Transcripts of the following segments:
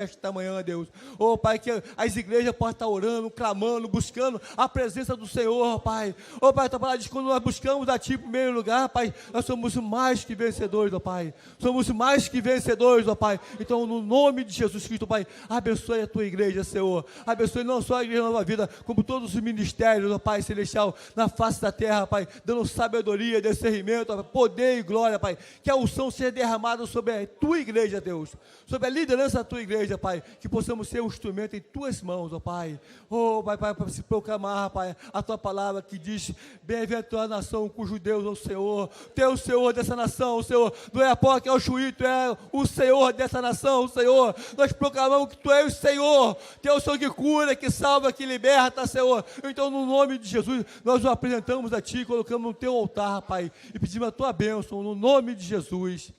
esta manhã, Deus. Oh, Pai, que as igrejas possam estar orando, clamando, buscando a presença do Senhor, Pai. Oh, Pai, a tua palavra diz que quando nós buscamos a Ti em primeiro lugar, Pai, nós somos mais que vencedores, ó Pai. Somos mais que vencedores, ó Pai. Então, no nome de Jesus Cristo, Pai, abençoe a Tua igreja, Senhor. Abençoe não só a Igreja Nova Vida, como todos os ministérios, ó Pai Celestial, na face da terra, Pai, dando sabedoria, discernimento, ó, poder e glória, Pai. Que a unção seja derramada sobre a Tua igreja, Deus. Sobre a liderança da Tua igreja, Pai, que possamos ser um instrumento em Tuas mãos, ó Pai. Oh, Pai, para se proclamar, Pai, a Tua palavra que diz: bem-aventurada a nação cujo Deus é o Senhor. Tu é o Senhor dessa nação, o Senhor. Não é a porta que é o Chuí, Tu é o Senhor dessa nação, o Senhor. Nós proclamamos que Tu és o Senhor. Tu é o Senhor que cura, que salva, que liberta, Senhor. Então, no nome de Jesus, nós nos apresentamos a Ti, colocamos no Teu altar, Pai, e pedimos a Tua bênção, no nome de Jesus.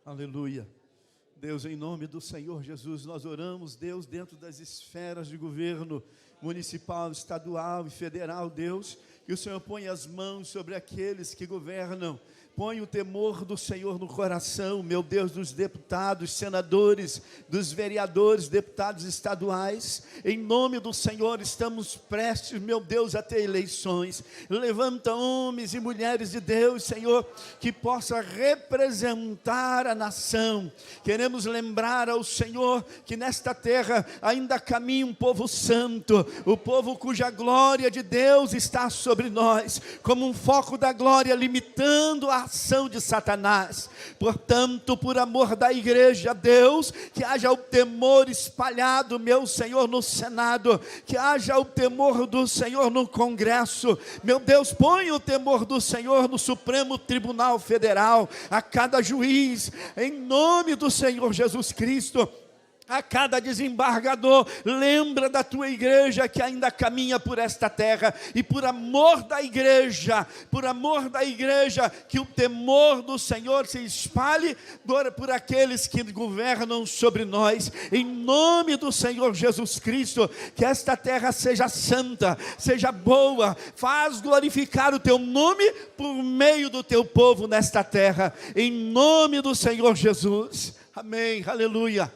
Aleluia. Deus, em nome do Senhor Jesus, nós oramos, Deus, dentro das esferas de governo municipal, estadual e federal, Deus, que o Senhor ponha as mãos sobre aqueles que governam. Põe o temor do Senhor no coração, meu Deus, dos deputados, senadores, dos vereadores, deputados estaduais. Em nome do Senhor, estamos prestes, meu Deus, a ter eleições. Levanta homens e mulheres de Deus, Senhor, que possa representar a nação. Queremos lembrar ao Senhor que nesta terra ainda caminha um povo santo, o povo cuja glória de Deus está sobre nós, como um foco da glória, limitando a ação de Satanás. Portanto, por amor da igreja, Deus, que haja o temor espalhado, meu Senhor, no Senado, que haja o temor do Senhor no Congresso. Meu Deus, põe o temor do Senhor no Supremo Tribunal Federal, a cada juiz, em nome do Senhor Jesus Cristo. A cada desembargador, lembra da tua igreja que ainda caminha por esta terra, e por amor da igreja, que o temor do Senhor se espalhe por aqueles que governam sobre nós, em nome do Senhor Jesus Cristo. Que esta terra seja santa, seja boa, faz glorificar o teu nome por meio do teu povo nesta terra, em nome do Senhor Jesus, amém, aleluia.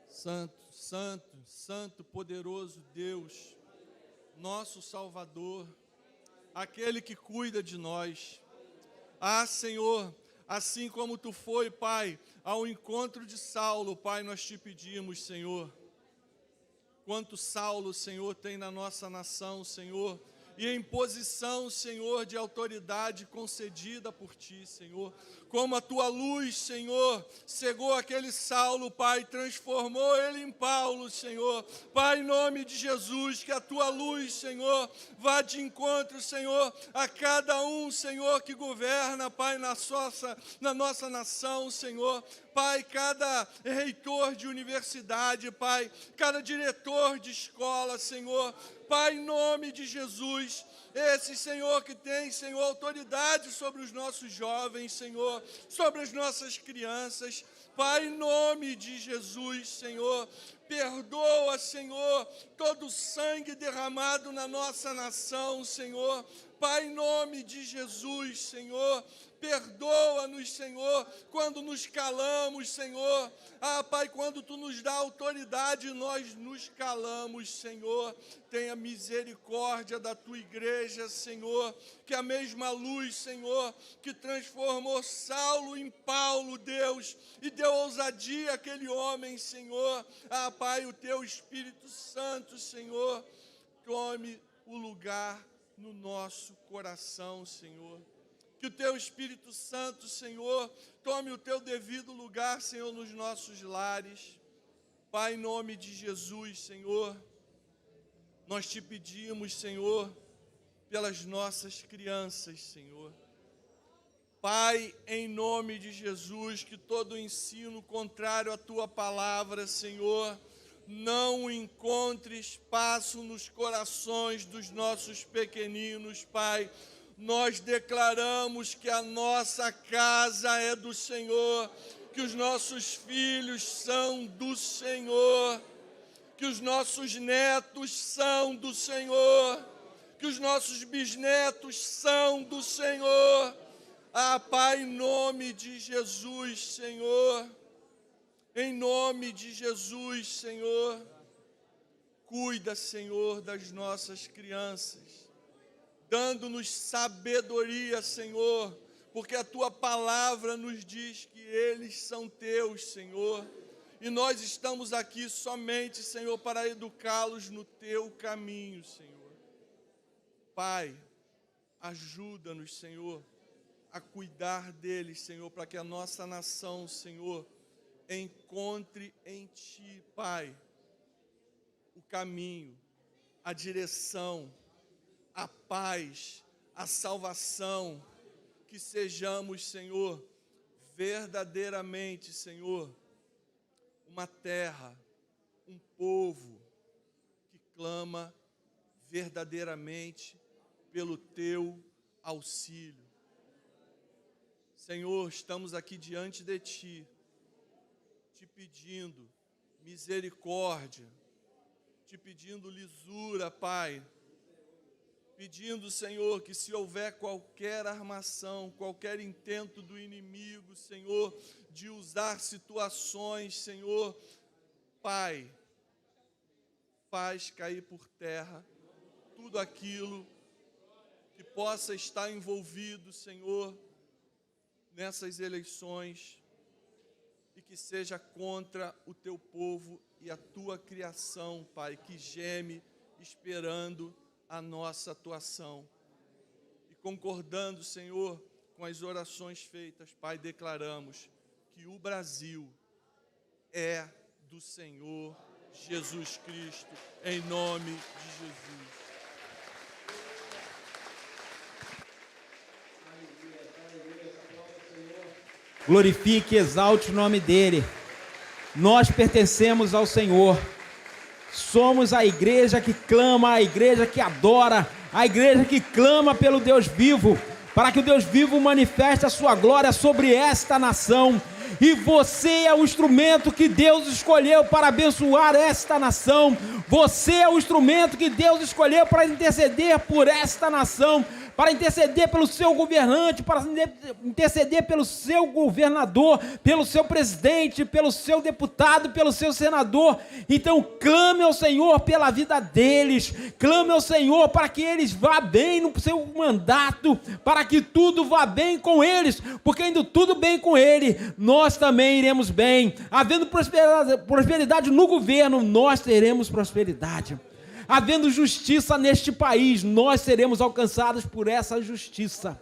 Santo, santo, santo, poderoso Deus, nosso Salvador, aquele que cuida de nós. Ah, Senhor, assim como Tu foi, Pai, ao encontro de Saulo, Pai, nós Te pedimos, Senhor, quanto Saulo, Senhor, tem na nossa nação, Senhor, e em posição, Senhor, de autoridade concedida por Ti, Senhor. Como a Tua luz, Senhor, cegou aquele Saulo, Pai, transformou ele em Paulo, Senhor. Pai, em nome de Jesus, que a Tua luz, Senhor, vá de encontro, Senhor, a cada um, Senhor, que governa, Pai, na nossa nação, Senhor. Pai, cada reitor de universidade, Pai, cada diretor de escola, Senhor. Pai, em nome de Jesus, esse Senhor que tem, Senhor, autoridade sobre os nossos jovens, Senhor, sobre as nossas crianças. Pai, em nome de Jesus, Senhor, perdoa, Senhor, todo o sangue derramado na nossa nação, Senhor. Pai, em nome de Jesus, Senhor, perdoa-nos, Senhor, quando nos calamos, Senhor. Ah, Pai, quando Tu nos dá autoridade, nós nos calamos, Senhor. Tenha misericórdia da Tua igreja, Senhor, que a mesma luz, Senhor, que transformou Saulo em Paulo, Deus, e deu ousadia àquele homem, Senhor. Ah, Pai, o Teu Espírito Santo, Senhor, tome o lugar no nosso coração, Senhor. Que o Teu Espírito Santo, Senhor, tome o Teu devido lugar, Senhor, nos nossos lares. Pai, em nome de Jesus, Senhor, nós Te pedimos, Senhor, pelas nossas crianças, Senhor. Pai, em nome de Jesus, que todo ensino contrário à Tua palavra, Senhor, não encontre espaço nos corações dos nossos pequeninos, Pai. Nós declaramos que a nossa casa é do Senhor, que os nossos filhos são do Senhor, que os nossos netos são do Senhor, que os nossos bisnetos são do Senhor. Ah, Pai, em nome de Jesus, Senhor, Em nome de Jesus, Senhor, cuida, Senhor, das nossas crianças, dando-nos sabedoria, Senhor, porque a Tua palavra nos diz que eles são Teus, Senhor, e nós estamos aqui somente, Senhor, para educá-los no Teu caminho, Senhor. Pai, ajuda-nos, Senhor, a cuidar deles, Senhor, para que a nossa nação, Senhor, encontre em Ti, Pai, o caminho, a direção, a paz, a salvação, que sejamos, Senhor, verdadeiramente, Senhor, uma terra, um povo que clama verdadeiramente pelo Teu auxílio. Senhor, estamos aqui diante de Ti, te pedindo misericórdia, te pedindo lisura, Pai, pedindo, Senhor, que se houver qualquer armação, qualquer intento do inimigo, Senhor, de usar situações, Senhor, Pai, faz cair por terra tudo aquilo que possa estar envolvido, Senhor, nessas eleições, e que seja contra o Teu povo e a Tua criação, Pai, que geme esperando a nossa atuação. E concordando, Senhor, com as orações feitas, Pai, declaramos que o Brasil é do Senhor Jesus Cristo, em nome de Jesus. Glorifique e exalte o nome dEle. Nós pertencemos ao Senhor. Somos a igreja que clama, a igreja que adora, a igreja que clama pelo Deus vivo, para que o Deus vivo manifeste a sua glória sobre esta nação. E você é o instrumento que Deus escolheu para abençoar esta nação. Você é o instrumento que Deus escolheu para interceder por esta nação, para interceder pelo seu governante, para interceder pelo seu governador, pelo seu presidente, pelo seu deputado, pelo seu senador. Então clame ao Senhor pela vida deles, clame ao Senhor para que eles vá bem no seu mandato, para que tudo vá bem com eles, porque indo tudo bem com ele, nós também iremos bem. Havendo prosperidade no governo, nós teremos prosperidade. Havendo justiça neste país, nós seremos alcançados por essa justiça.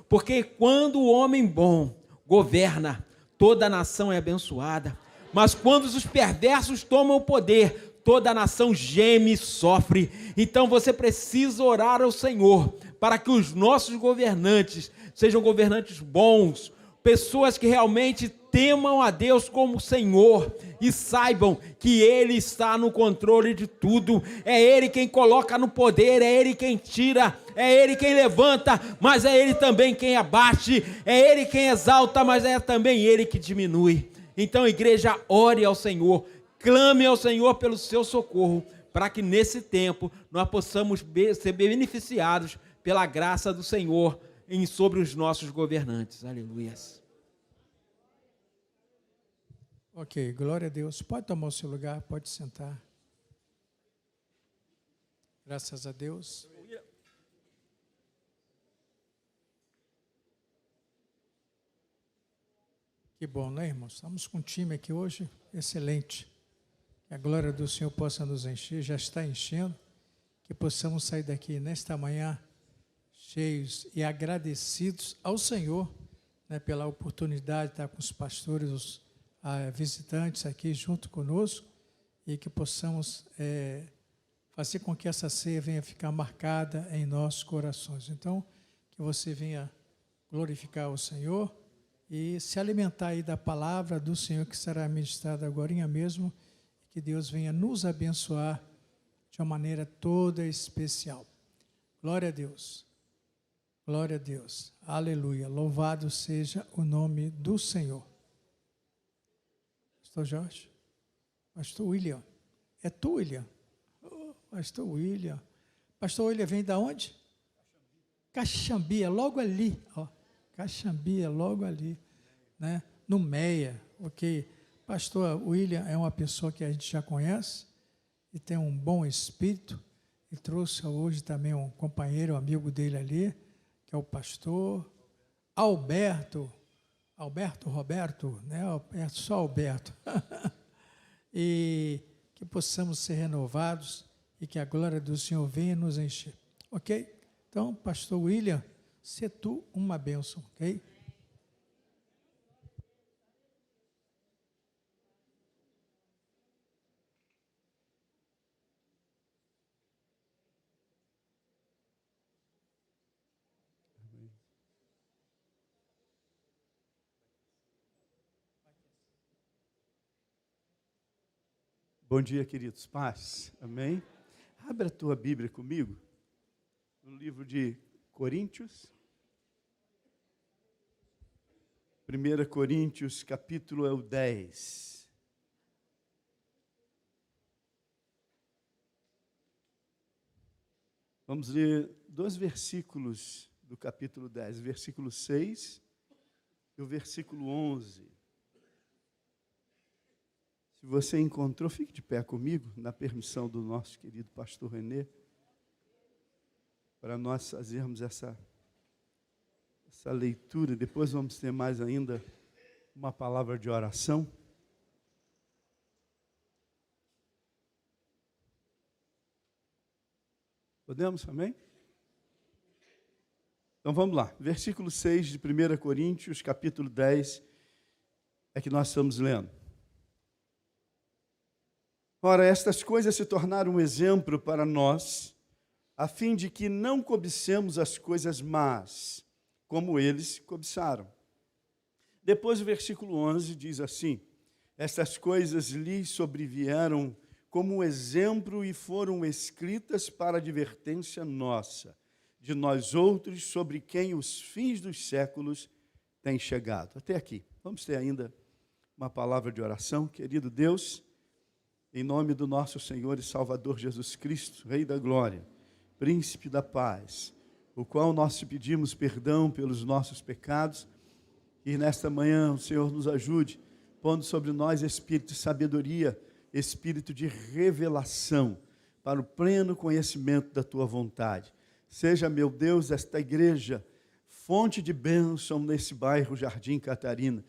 Porque quando o homem bom governa, toda a nação é abençoada. Mas quando os perversos tomam o poder, toda a nação geme e sofre. Então você precisa orar ao Senhor, para que os nossos governantes sejam governantes bons, pessoas que realmente temam a Deus como Senhor e saibam que Ele está no controle de tudo. É Ele quem coloca no poder, é Ele quem tira, é Ele quem levanta, mas é Ele também quem abate, é Ele quem exalta, mas é também Ele que diminui. Então, igreja, ore ao Senhor, clame ao Senhor pelo seu socorro, para que nesse tempo nós possamos ser beneficiados pela graça do Senhor sobre os nossos governantes. Aleluias. Ok, glória a Deus. Pode tomar o seu lugar, pode sentar. Graças a Deus. Que bom, né, irmãos? Estamos com um time aqui hoje excelente. Que a glória do Senhor possa nos encher, já está enchendo. Que possamos sair daqui nesta manhã cheios e agradecidos ao Senhor, né, pela oportunidade de estar com os pastores, os visitantes aqui junto conosco, e que possamos fazer com que essa ceia venha ficar marcada em nossos corações. Então, que você venha glorificar o Senhor e se alimentar aí da palavra do Senhor que será ministrada agorinha mesmo, e que Deus venha nos abençoar de uma maneira toda especial. Glória a Deus. Glória a Deus. Aleluia. Louvado seja o nome do Senhor. Pastor Jorge, Pastor William, é tu, William? Oh, Pastor William. Pastor William vem da onde? Caxambia, logo ali, ó. Caxambia, logo ali, né? No Meia, ok. Pastor William é uma pessoa que a gente já conhece e tem um bom espírito, e trouxe hoje também um companheiro, um amigo dele ali, que é o pastor Roberto, né? Só Alberto. E que possamos ser renovados e que a glória do Senhor venha nos encher. Ok? Então, pastor William, se tu uma bênção, ok? Bom dia, queridos. Paz. Amém? Abre a tua Bíblia comigo, no livro de Coríntios. 1 Coríntios, capítulo é o 10. Vamos ler 2 versículos do capítulo 10, versículo 6 e o versículo 11. Se você encontrou, fique de pé comigo, na permissão do nosso querido pastor Renê, para nós fazermos essa leitura. Depois vamos ter mais ainda uma palavra de oração. Podemos, amém? Então vamos lá, versículo 6 de 1 Coríntios, capítulo 10, é que nós estamos lendo. Ora, estas coisas se tornaram um exemplo para nós, a fim de que não cobicemos as coisas más, como eles cobiçaram. Depois o versículo 11 diz assim: estas coisas lhes sobrevieram como um exemplo e foram escritas para advertência nossa, de nós outros, sobre quem os fins dos séculos têm chegado. Até aqui. Vamos ter ainda uma palavra de oração. Querido Deus, em nome do nosso Senhor e Salvador Jesus Cristo, Rei da Glória, Príncipe da Paz, o qual nós te pedimos perdão pelos nossos pecados, e nesta manhã o Senhor nos ajude, pondo sobre nós espírito de sabedoria, espírito de revelação, para o pleno conhecimento da tua vontade. Seja, meu Deus, esta igreja fonte de bênção nesse bairro Jardim Catarina,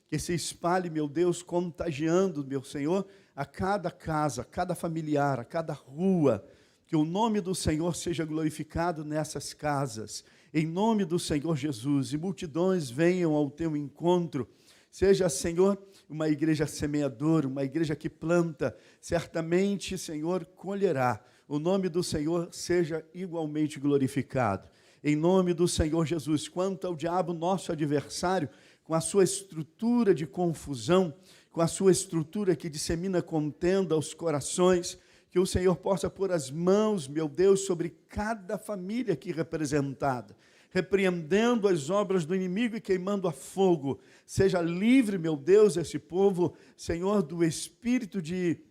que se espalhe, meu Deus, contagiando, meu Senhor, a cada casa, a cada familiar, a cada rua, que o nome do Senhor seja glorificado nessas casas, em nome do Senhor Jesus, e multidões venham ao teu encontro. Seja, Senhor, uma igreja semeadora, uma igreja que planta, certamente, Senhor, colherá. O nome do Senhor seja igualmente glorificado. Em nome do Senhor Jesus, quanto ao diabo, nosso adversário, com a sua estrutura de confusão, com a sua estrutura que dissemina contenda aos corações, que o Senhor possa pôr as mãos, meu Deus, sobre cada família aqui representada, repreendendo as obras do inimigo e queimando a fogo. Seja livre, meu Deus, esse povo, Senhor, do espírito de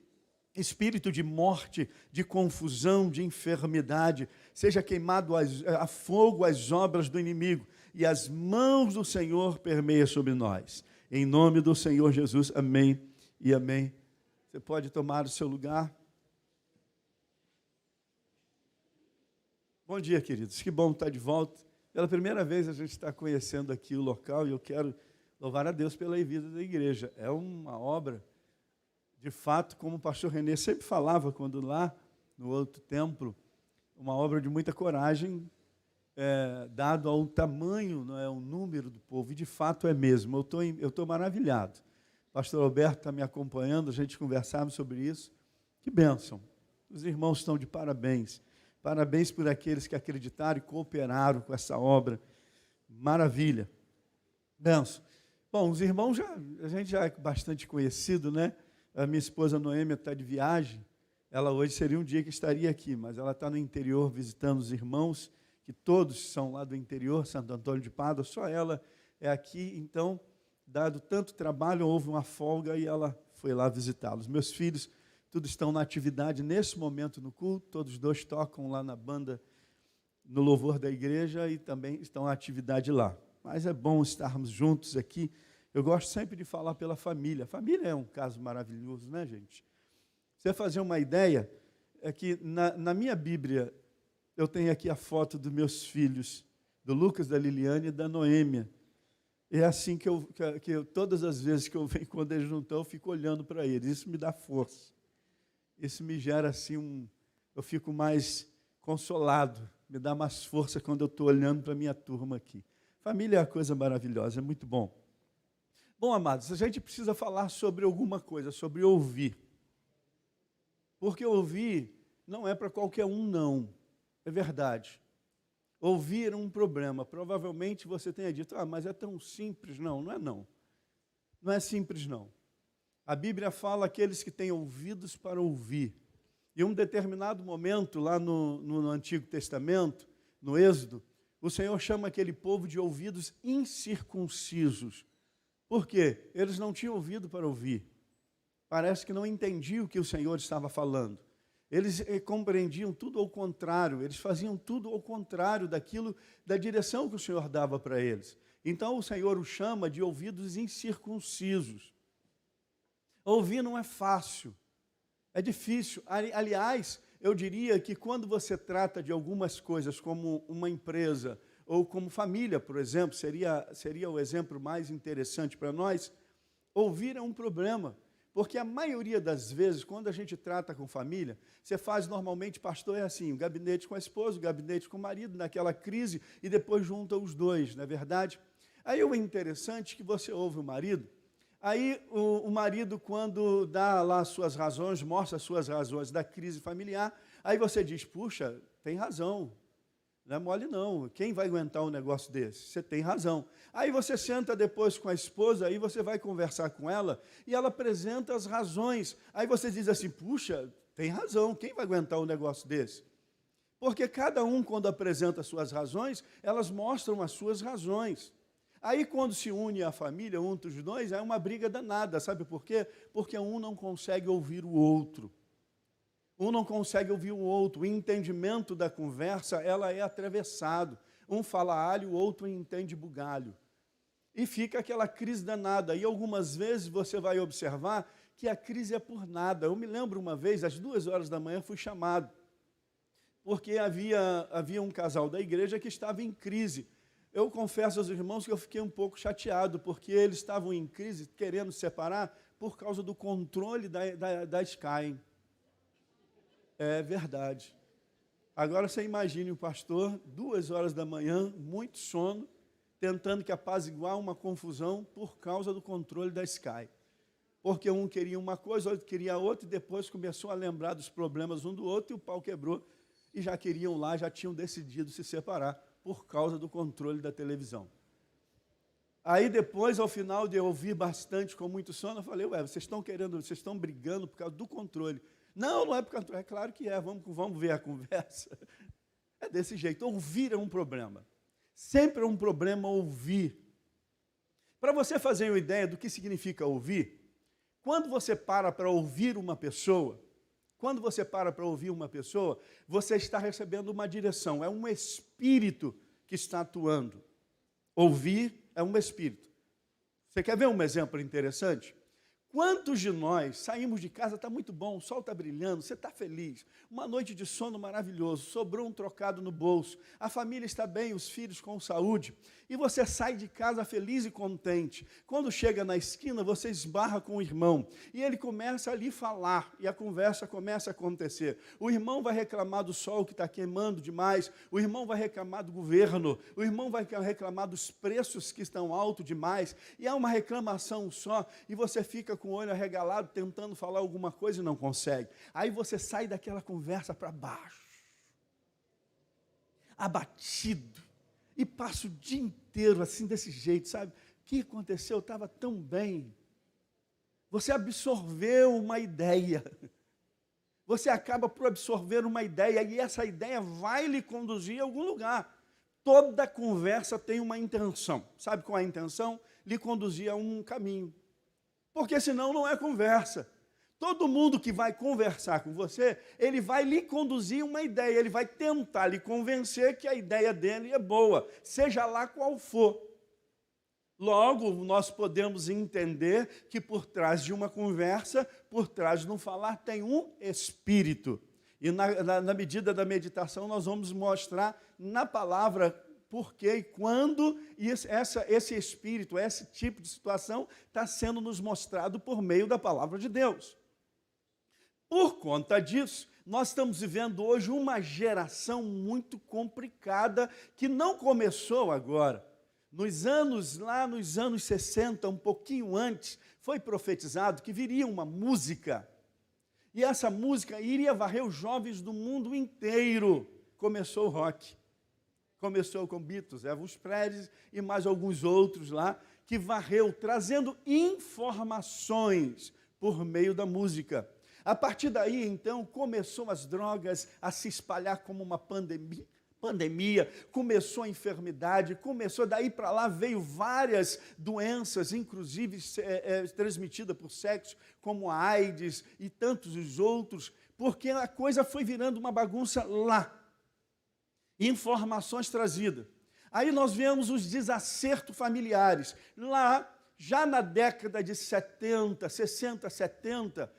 morte, de confusão, de enfermidade. Seja queimado a fogo as obras do inimigo, e as mãos do Senhor permeiam sobre nós. Em nome do Senhor Jesus, amém e amém. Você pode tomar o seu lugar. Bom dia, queridos. Que bom estar de volta. Pela primeira vez a gente está conhecendo aqui o local, e eu quero louvar a Deus pela vida da igreja. É uma obra, de fato, como o pastor Renê sempre falava, quando lá no outro templo, uma obra de muita coragem, dado ao tamanho, não é, o número do povo, e de fato é mesmo. Eu estou maravilhado. O pastor Alberto está me acompanhando, a gente conversava sobre isso. Que bênção. Os irmãos estão de parabéns. Parabéns por aqueles que acreditaram e cooperaram com essa obra. Maravilha. Bênção. Bom, os irmãos, a gente já é bastante conhecido, né? A minha esposa Noêmia está de viagem. Ela hoje seria um dia que estaria aqui, mas ela está no interior visitando os irmãos, que todos são lá do interior, Santo Antônio de Pádua, só ela é aqui. Então, dado tanto trabalho, houve uma folga e ela foi lá visitá-los. Meus filhos, todos estão na atividade nesse momento no culto, todos dois tocam lá na banda, no louvor da igreja, e também estão na atividade lá. Mas é bom estarmos juntos aqui. Eu gosto sempre de falar pela família. Família é um caso maravilhoso, né, gente? Você fazer uma ideia, é que na minha Bíblia, eu tenho aqui a foto dos meus filhos, do Lucas, da Liliane e da Noêmia. É assim que eu todas as vezes que eu venho, quando eles não estão, eu fico olhando para eles. Isso me dá força. Isso me gera assim eu fico mais consolado, me dá mais força quando eu estou olhando para a minha turma aqui. Família é uma coisa maravilhosa, é muito bom. Bom, amados, a gente precisa falar sobre alguma coisa, sobre ouvir. Porque ouvir não é para qualquer um, não. É verdade. Ouvir é um problema. Provavelmente você tenha dito, mas é tão simples. Não, não é não. Não é simples, não. A Bíblia fala aqueles que têm ouvidos para ouvir. Em um determinado momento, lá no Antigo Testamento, no Êxodo, o Senhor chama aquele povo de ouvidos incircuncisos. Por quê? Eles não tinham ouvido para ouvir. Parece que não entendiam o que o Senhor estava falando. Eles compreendiam tudo ao contrário, eles faziam tudo ao contrário da direção que o Senhor dava para eles. Então o Senhor os chama de ouvidos incircuncisos. Ouvir não é fácil, é difícil. Aliás, eu diria que quando você trata de algumas coisas como uma empresa ou como família, por exemplo, seria o exemplo mais interessante para nós, ouvir é um problema. Porque a maioria das vezes, quando a gente trata com família, você faz normalmente, pastor, é assim, o gabinete com a esposa, o gabinete com o marido, naquela crise, e depois junta os dois, não é verdade? Aí o interessante é que você ouve o marido, aí o marido, quando dá lá as suas razões, mostra as suas razões da crise familiar, aí você diz, puxa, tem razão. Não é mole não, quem vai aguentar um negócio desse? Você tem razão. Aí você senta depois com a esposa, aí você vai conversar com ela, e ela apresenta as razões. Aí você diz assim, puxa, tem razão, quem vai aguentar um negócio desse? Porque cada um, quando apresenta as suas razões, elas mostram as suas razões. Aí quando se une a família, um dos dois, é uma briga danada, sabe por quê? Porque um não consegue ouvir o outro. Um não consegue ouvir o outro. O entendimento da conversa, ela é atravessado. Um fala alho, o outro entende bugalho. E fica aquela crise danada. E algumas vezes você vai observar que a crise é por nada. Eu me lembro uma vez, às 2h da manhã, fui chamado. Porque havia um casal da igreja que estava em crise. Eu confesso aos irmãos que eu fiquei um pouco chateado, porque eles estavam em crise, querendo se separar, por causa do controle da Sky. É verdade. Agora você imagine o pastor, 2h da manhã, muito sono, tentando que apaziguar uma confusão por causa do controle da Sky. Porque um queria uma coisa, outro queria outra, e depois começou a lembrar dos problemas um do outro, e o pau quebrou, e já queriam lá, já tinham decidido se separar, por causa do controle da televisão. Aí depois, ao final de eu ouvir bastante, com muito sono, eu falei, vocês estão brigando por causa do controle. Não, não é por causa, é claro que é, vamos ver a conversa. É desse jeito, ouvir é um problema. Sempre é um problema ouvir. Para você fazer uma ideia do que significa ouvir, quando você para ouvir uma pessoa, você está recebendo uma direção, é um espírito que está atuando. Ouvir é um espírito. Você quer ver um exemplo interessante? Quantos de nós saímos de casa, está muito bom, o sol está brilhando, você está feliz, uma noite de sono maravilhoso, sobrou um trocado no bolso, a família está bem, os filhos com saúde, e você sai de casa feliz e contente. Quando chega na esquina, você esbarra com o irmão, e ele começa ali a falar, e a conversa começa a acontecer. O irmão vai reclamar do sol que está queimando demais, o irmão vai reclamar do governo, o irmão vai reclamar dos preços que estão altos demais, e há uma reclamação só, e você fica com o olho arregalado, tentando falar alguma coisa e não consegue. Aí você sai daquela conversa para baixo, abatido, e passa o dia inteiro assim, desse jeito, sabe? O que aconteceu? Eu estava tão bem. Você absorveu uma ideia. Você acaba por absorver uma ideia, e essa ideia vai lhe conduzir a algum lugar. Toda conversa tem uma intenção. Sabe qual é a intenção? Lhe conduzir a um caminho. Porque senão não é conversa. Todo mundo que vai conversar com você, ele vai lhe conduzir uma ideia, ele vai tentar lhe convencer que a ideia dele é boa, seja lá qual for. Logo, nós podemos entender que por trás de uma conversa, por trás de um falar, tem um espírito. E na medida da meditação, nós vamos mostrar na palavra por quê e quando esse espírito, esse tipo de situação está sendo nos mostrado por meio da palavra de Deus. Por conta disso, nós estamos vivendo hoje uma geração muito complicada que não começou agora. Nos anos 60, um pouquinho antes, foi profetizado que viria uma música. E essa música iria varrer os jovens do mundo inteiro. Começou o rock. Começou com Beatles, Elvis Presley e mais alguns outros lá, que varreu, trazendo informações por meio da música. A partir daí, então, começou as drogas a se espalhar como uma pandemia, começou a enfermidade, começou daí para lá, veio várias doenças, inclusive transmitidas por sexo, como a AIDS e tantos os outros, porque a coisa foi virando uma bagunça lá. Informações trazidas. Aí nós vemos os desacertos familiares. Lá, já na década de 70, 60, 70,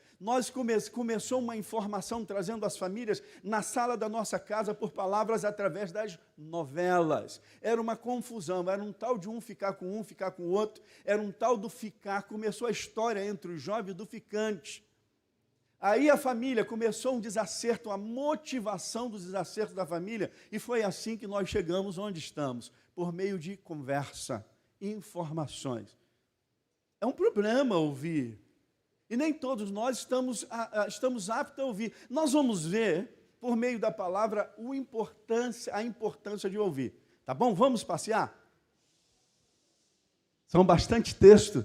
começou uma informação trazendo as famílias na sala da nossa casa por palavras através das novelas. Era uma confusão, era um tal de um ficar com o outro, era um tal do ficar. Começou a história entre os jovens do ficante. Aí a família começou um desacerto, a motivação dos desacertos da família, e foi assim que nós chegamos onde estamos, por meio de conversa, informações. É um problema ouvir. E nem todos nós estamos aptos a ouvir. Nós vamos ver, por meio da palavra, a importância de ouvir. Tá bom? Vamos passear? São bastante textos.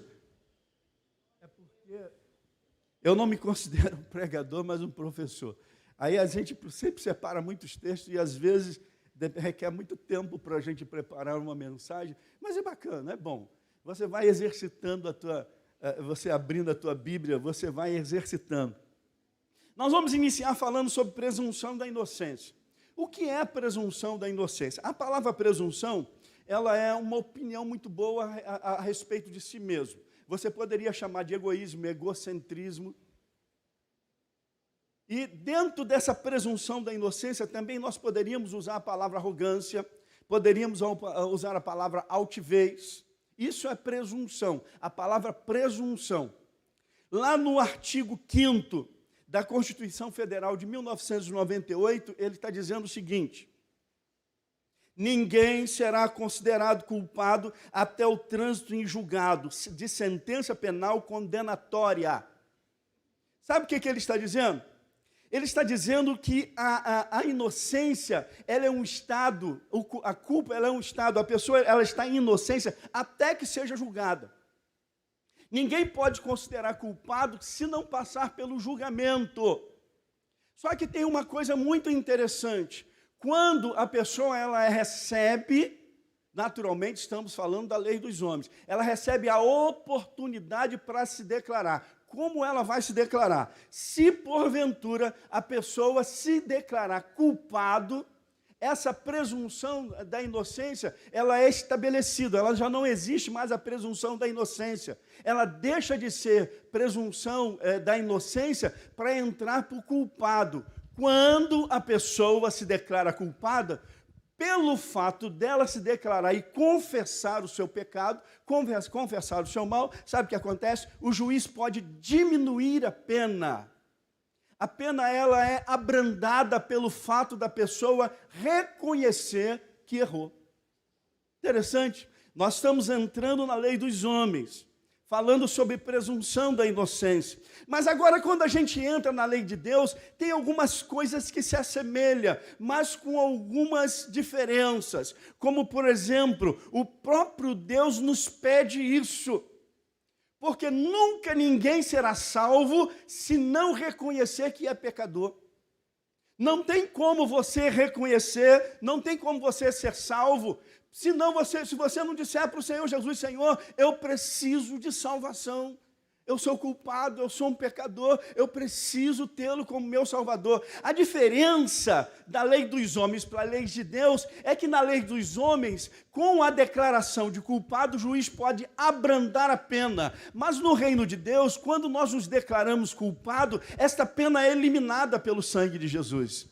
É porque eu não me considero um pregador, mas um professor. Aí a gente sempre separa muitos textos e, às vezes, requer muito tempo para a gente preparar uma mensagem. Mas é bacana, é bom. Você vai exercitando você abrindo a tua Bíblia, você vai exercitando. Nós vamos iniciar falando sobre presunção da inocência. O que é presunção da inocência? A palavra presunção, ela é uma opinião muito boa a respeito de si mesmo. Você poderia chamar de egoísmo, egocentrismo. E dentro dessa presunção da inocência também nós poderíamos usar a palavra arrogância, poderíamos usar a palavra altivez. Isso é presunção, a palavra presunção. Lá no artigo 5º da Constituição Federal de 1998, ele está dizendo o seguinte: ninguém será considerado culpado até o trânsito em julgado de sentença penal condenatória. Sabe o que ele está dizendo? Ele está dizendo que a inocência, ela é um estado, a culpa ela é um estado, a pessoa ela está em inocência até que seja julgada. Ninguém pode considerar culpado se não passar pelo julgamento. Só que tem uma coisa muito interessante. Quando a pessoa ela recebe, naturalmente estamos falando da lei dos homens, ela recebe a oportunidade para se declarar. Como ela vai se declarar? Se porventura a pessoa se declarar culpado, essa presunção da inocência, ela é estabelecida, ela já não existe mais a presunção da inocência. Ela deixa de ser presunção da inocência para entrar para o culpado. Quando a pessoa se declara culpada, pelo fato dela se declarar e confessar o seu pecado, confessar o seu mal, sabe o que acontece? O juiz pode diminuir a pena. A pena ela é abrandada pelo fato da pessoa reconhecer que errou. Interessante. Nós estamos entrando na lei dos homens, falando sobre presunção da inocência. Mas agora, quando a gente entra na lei de Deus, tem algumas coisas que se assemelham, mas com algumas diferenças. Como, por exemplo, o próprio Deus nos pede isso. Porque nunca ninguém será salvo se não reconhecer que é pecador. Não tem como você reconhecer, não tem como você ser salvo, se você não disser para o Senhor Jesus: Senhor, eu preciso de salvação. Eu sou culpado, eu sou um pecador, eu preciso tê-lo como meu Salvador. A diferença da lei dos homens para a lei de Deus é que na lei dos homens, com a declaração de culpado, o juiz pode abrandar a pena. Mas no reino de Deus, quando nós nos declaramos culpado, esta pena é eliminada pelo sangue de Jesus.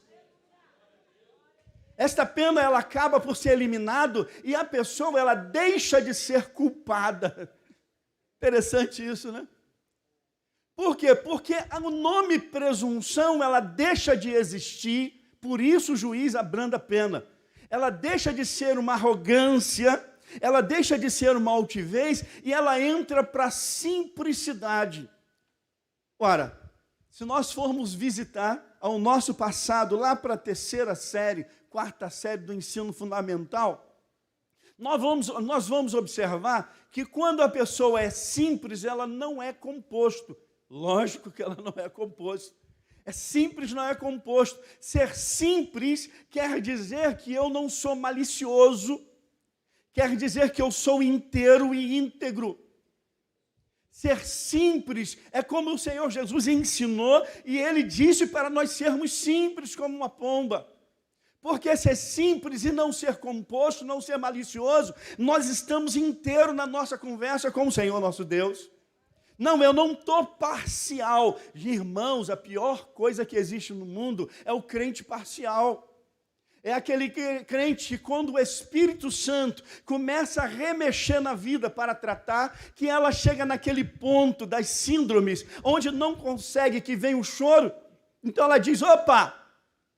Esta pena, ela acaba por ser eliminada e a pessoa, ela deixa de ser culpada. Interessante isso, né? Por quê? Porque o nome presunção, ela deixa de existir, por isso o juiz abranda a pena. Ela deixa de ser uma arrogância, ela deixa de ser uma altivez e ela entra para a simplicidade. Ora, se nós formos visitar ao nosso passado, lá para a 3ª série, 4ª série do ensino fundamental, nós vamos observar que quando a pessoa é simples, ela não é composto. Lógico que ela não é composto. É simples, não é composto. Ser simples quer dizer que eu não sou malicioso, quer dizer que eu sou inteiro e íntegro. Ser simples é como o Senhor Jesus ensinou e Ele disse para nós sermos simples como uma pomba. Porque ser simples e não ser composto, não ser malicioso, nós estamos inteiros na nossa conversa com o Senhor nosso Deus. Não, eu não estou parcial. Irmãos, a pior coisa que existe no mundo é o crente parcial. É aquele crente que quando o Espírito Santo começa a remexer na vida para tratar, que ela chega naquele ponto das síndromes, onde não consegue, que vem o choro, então ela diz, opa,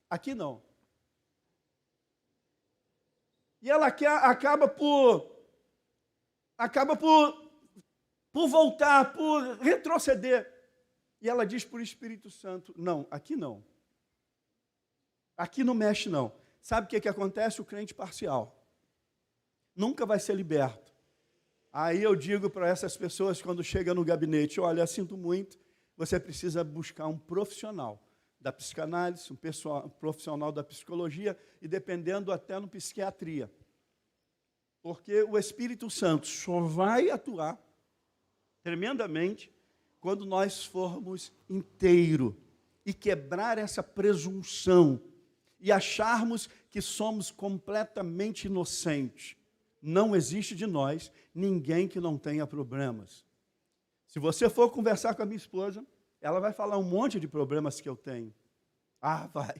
aqui não. E ela acaba por voltar, por retroceder. E ela diz para o Espírito Santo, não, aqui não. Aqui não mexe não. Sabe o que acontece? O crente parcial nunca vai ser liberto. Aí eu digo para essas pessoas quando chega no gabinete, olha, sinto muito, você precisa buscar um profissional da psicanálise, um profissional da psicologia e dependendo até no psiquiatria. Porque o Espírito Santo só vai atuar tremendamente quando nós formos inteiro e quebrar essa presunção e acharmos que somos completamente inocentes. Não existe de nós ninguém que não tenha problemas. Se você for conversar com a minha esposa, ela vai falar um monte de problemas que eu tenho. Ah, vai.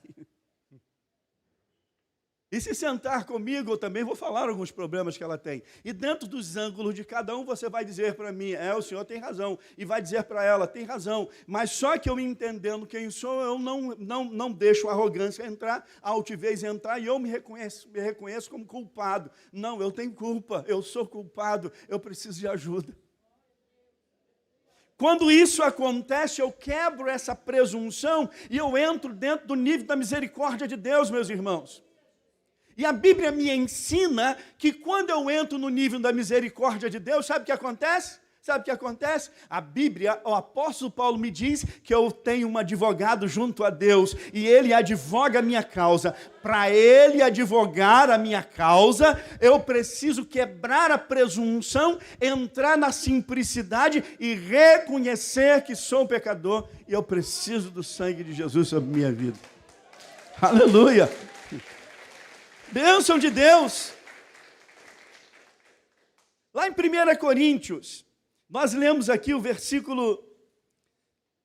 E se sentar comigo, eu também vou falar alguns problemas que ela tem. E dentro dos ângulos de cada um, você vai dizer para mim, o senhor tem razão. E vai dizer para ela, tem razão. Mas só que eu entendendo quem sou, eu não deixo a arrogância entrar, a altivez entrar, e eu me reconheço como culpado. Não, eu tenho culpa, eu sou culpado, eu preciso de ajuda. Quando isso acontece, eu quebro essa presunção e eu entro dentro do nível da misericórdia de Deus, meus irmãos. E a Bíblia me ensina que quando eu entro no nível da misericórdia de Deus, sabe o que acontece? Sabe o que acontece? A Bíblia, o apóstolo Paulo me diz que eu tenho um advogado junto a Deus e ele advoga a minha causa. Para ele advogar a minha causa, eu preciso quebrar a presunção, entrar na simplicidade e reconhecer que sou um pecador e eu preciso do sangue de Jesus sobre a minha vida. Aleluia! Bênção de Deus. Lá em 1 Coríntios, nós lemos aqui o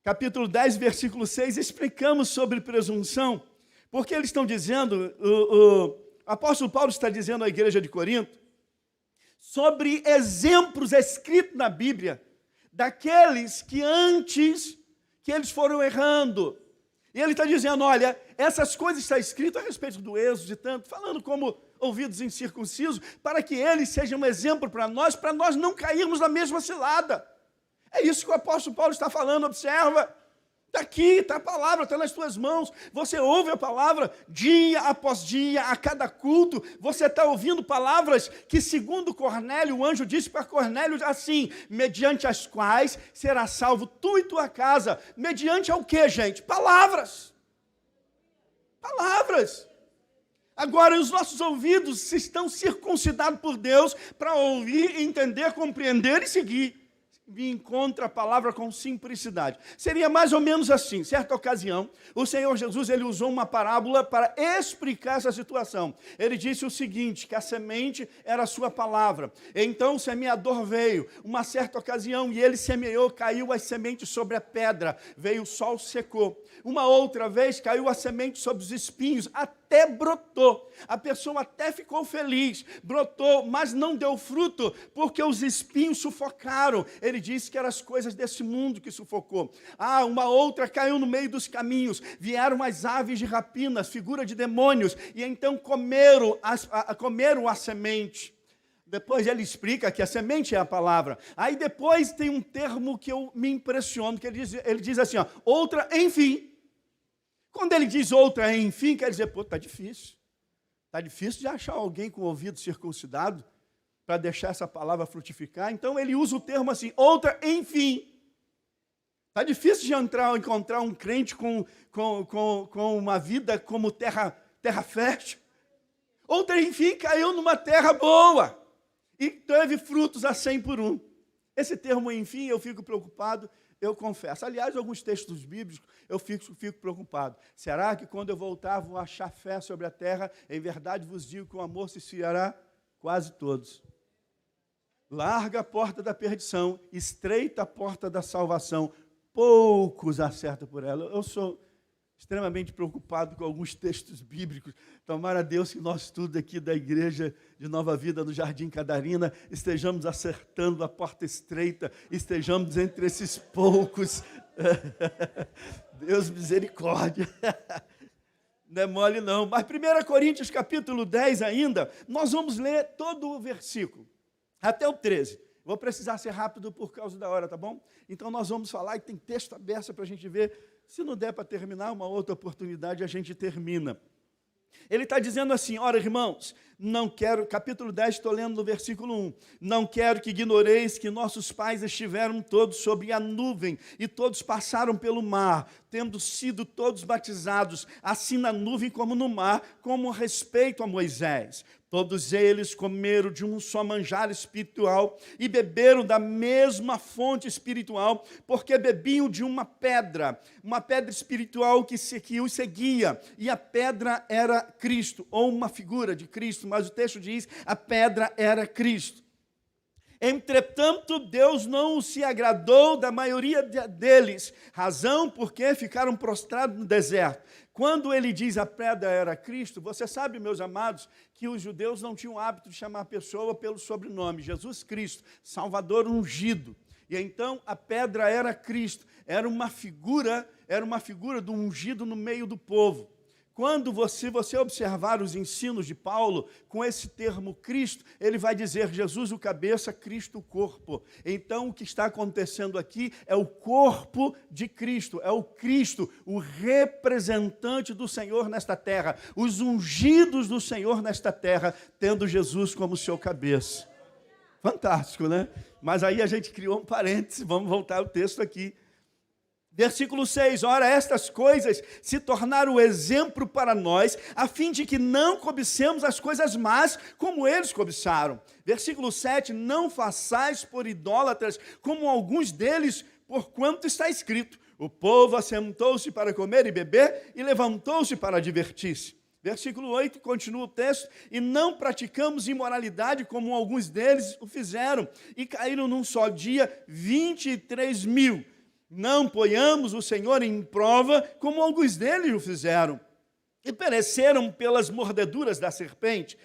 capítulo 10, versículo 6, explicamos sobre presunção, porque eles estão dizendo, o apóstolo Paulo está dizendo à igreja de Corinto, sobre exemplos escritos na Bíblia, daqueles que antes que eles foram errando. E ele está dizendo, olha, essas coisas estão escritas a respeito do Êxodo e tanto, falando como ouvidos incircuncisos, para que eles sejam um exemplo para nós não cairmos na mesma cilada. É isso que o apóstolo Paulo está falando, observa. Está aqui, está a palavra, está nas tuas mãos. Você ouve a palavra dia após dia, a cada culto. Você está ouvindo palavras que, segundo Cornélio, o anjo disse para Cornélio assim, mediante as quais será salvo tu e tua casa. Mediante ao quê, gente? Palavras. Palavras. Agora, os nossos ouvidos estão circuncidados por Deus para ouvir, entender, compreender e seguir. me encontra a palavra com simplicidade. Seria mais ou menos assim. Certa ocasião, o Senhor Jesus ele usou uma parábola para explicar essa situação. Ele disse o seguinte, que a semente era a sua palavra. Então o semeador veio, uma certa ocasião, e ele semeou, caiu as sementes sobre a pedra, veio o sol, secou. Uma outra vez caiu a semente sobre os espinhos, até brotou. A pessoa até ficou feliz, brotou, mas não deu fruto, porque os espinhos sufocaram. Ele disse que eram as coisas desse mundo que sufocou. Uma outra caiu no meio dos caminhos, vieram as aves de rapinas, figura de demônios, e então comeram a semente. Depois ele explica que a semente é a palavra. Aí depois tem um termo que eu me impressiono, que ele diz assim, outra, enfim. Quando ele diz outra, enfim, quer dizer, está difícil. Está difícil de achar alguém com o ouvido circuncidado para deixar essa palavra frutificar. Então ele usa o termo assim, outra, enfim. Está difícil de encontrar um crente com uma vida como terra fértil. Outra, enfim, caiu numa terra boa e teve frutos a 100 por 1. Esse termo, enfim, eu fico preocupado, eu confesso. Aliás, alguns textos bíblicos eu fico preocupado. Será que quando eu voltar vou achar fé sobre a terra? Em verdade vos digo que o amor se esfriará? Quase todos. Larga a porta da perdição, estreita a porta da salvação, poucos acertam por ela. Eu sou extremamente preocupado com alguns textos bíblicos. Tomara a Deus que nós todos aqui da igreja de Nova Vida no Jardim Catarina estejamos acertando a porta estreita, estejamos entre esses poucos. Deus misericórdia. Não é mole não. Mas 1 Coríntios capítulo 10 ainda, nós vamos ler todo o versículo, até o 13. Vou precisar ser rápido por causa da hora, tá bom? Então nós vamos falar e tem texto aberto para a gente ver. Se não der para terminar, uma outra oportunidade a gente termina. Ele está dizendo assim, ora irmãos, não quero, capítulo 10, estou lendo no versículo 1, não quero que ignoreis que nossos pais estiveram todos sobre a nuvem e todos passaram pelo mar, tendo sido todos batizados, assim na nuvem como no mar, como respeito a Moisés. Todos eles comeram de um só manjar espiritual e beberam da mesma fonte espiritual, porque bebiam de uma pedra espiritual que os seguia, e a pedra era Cristo, ou uma figura de Cristo, mas o texto diz, a pedra era Cristo. Entretanto, Deus não se agradou da maioria deles, razão porque ficaram prostrados no deserto. Quando ele diz a pedra era Cristo, você sabe, meus amados, que os judeus não tinham o hábito de chamar a pessoa pelo sobrenome, Jesus Cristo, Salvador ungido. E então a pedra era Cristo, era uma figura do ungido no meio do povo. Quando você observar os ensinos de Paulo, com esse termo Cristo, ele vai dizer Jesus o cabeça, Cristo o corpo. Então o que está acontecendo aqui é o corpo de Cristo, é o Cristo, o representante do Senhor nesta terra, os ungidos do Senhor nesta terra, tendo Jesus como seu cabeça. Fantástico, né? Mas aí a gente criou um parêntese, vamos voltar ao texto aqui. Versículo 6, ora, estas coisas se tornaram exemplo para nós, a fim de que não cobicemos as coisas más, como eles cobiçaram. Versículo 7, não façais por idólatras, como alguns deles, porquanto está escrito, o povo assentou-se para comer e beber, e levantou-se para divertir-se. Versículo 8, continua o texto, e não praticamos imoralidade, como alguns deles o fizeram, e caíram num só dia 23 mil. Não ponhamos o Senhor em prova, como alguns deles o fizeram, e pereceram pelas mordeduras da serpente.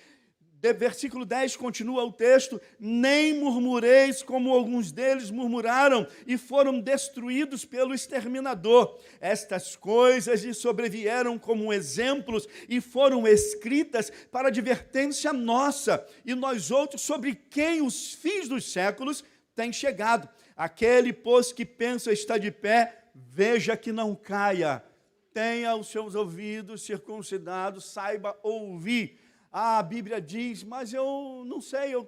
Versículo 10 continua o texto, nem murmureis como alguns deles murmuraram, e foram destruídos pelo exterminador. Estas coisas lhes sobrevieram como exemplos, e foram escritas para advertência nossa, e nós outros, sobre quem os fins dos séculos têm chegado. Aquele, pois, que pensa estar de pé, veja que não caia. Tenha os seus ouvidos circuncidados, saiba ouvir. A Bíblia diz, mas eu não sei, eu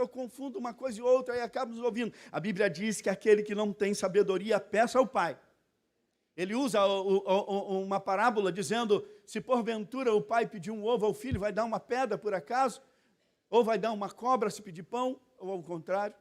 confundo uma coisa e outra e acabo nos ouvindo. A Bíblia diz que aquele que não tem sabedoria, peça ao Pai. Ele usa uma parábola dizendo, se porventura o pai pedir um ovo ao filho, vai dar uma pedra por acaso? Ou vai dar uma cobra se pedir pão? Ou ao contrário?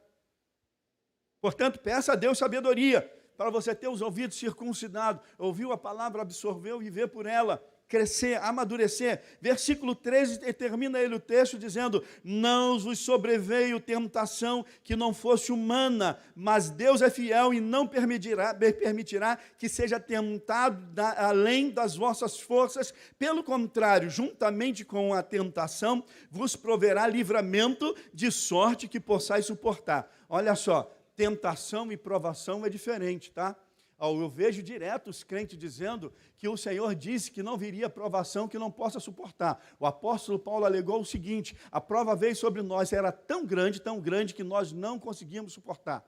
Portanto, peça a Deus sabedoria, para você ter os ouvidos circuncidados, ouviu a palavra, absorveu, viver por ela, crescer, amadurecer. Versículo 13, termina ele o texto dizendo: não vos sobreveio tentação que não fosse humana, mas Deus é fiel e não permitirá que seja tentado além das vossas forças. Pelo contrário, juntamente com a tentação, vos proverá livramento, de sorte que possais suportar. Olha só, tentação e provação é diferente, tá? Eu vejo direto os crentes dizendo que o Senhor disse que não viria provação que não possa suportar. O apóstolo Paulo alegou o seguinte: a prova veio sobre nós, era tão grande que nós não conseguíamos suportar.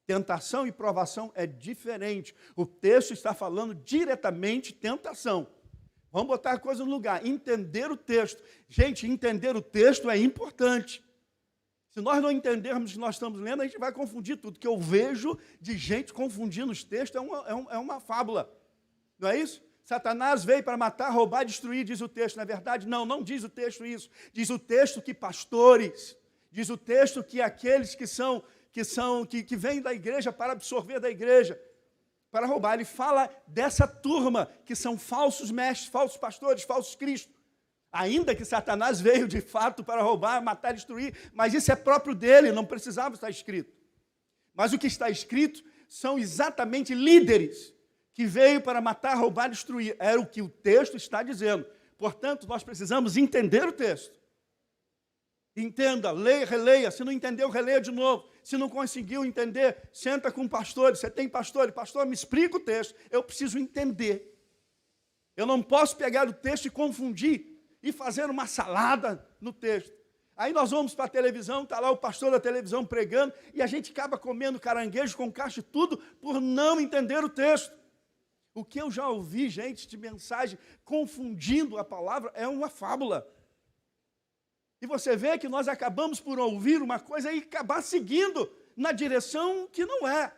Tentação e provação é diferente. O texto está falando diretamente tentação. Vamos botar a coisa no lugar, entender o texto. Gente, entender o texto é importante. Se nós não entendermos o que nós estamos lendo, a gente vai confundir tudo. O que eu vejo de gente confundindo os textos é uma fábula. Não é isso? Satanás veio para matar, roubar e destruir, diz o texto. Não é verdade? Não, não diz o texto isso. Diz o texto que pastores, diz o texto que aqueles que vêm da igreja para absorver da igreja, para roubar. Ele fala dessa turma que são falsos mestres, falsos pastores, falsos cristos. Ainda que Satanás veio de fato para roubar, matar e destruir, mas isso é próprio dele, não precisava estar escrito. Mas o que está escrito são exatamente líderes que veio para matar, roubar e destruir. Era o que o texto está dizendo. Portanto, nós precisamos entender o texto. Entenda, leia, releia. Se não entendeu, releia de novo. Se não conseguiu entender, senta com o pastor. Você tem pastor? Pastor, me explica o texto. Eu preciso entender. Eu não posso pegar o texto e confundir e fazer uma salada no texto. Aí nós vamos para a televisão, está lá o pastor da televisão pregando, e a gente acaba comendo caranguejo com cacho e tudo, por não entender o texto. O que eu já ouvi, gente, de mensagem confundindo a palavra, é uma fábula. E você vê que nós acabamos por ouvir uma coisa e acabar seguindo na direção que não é.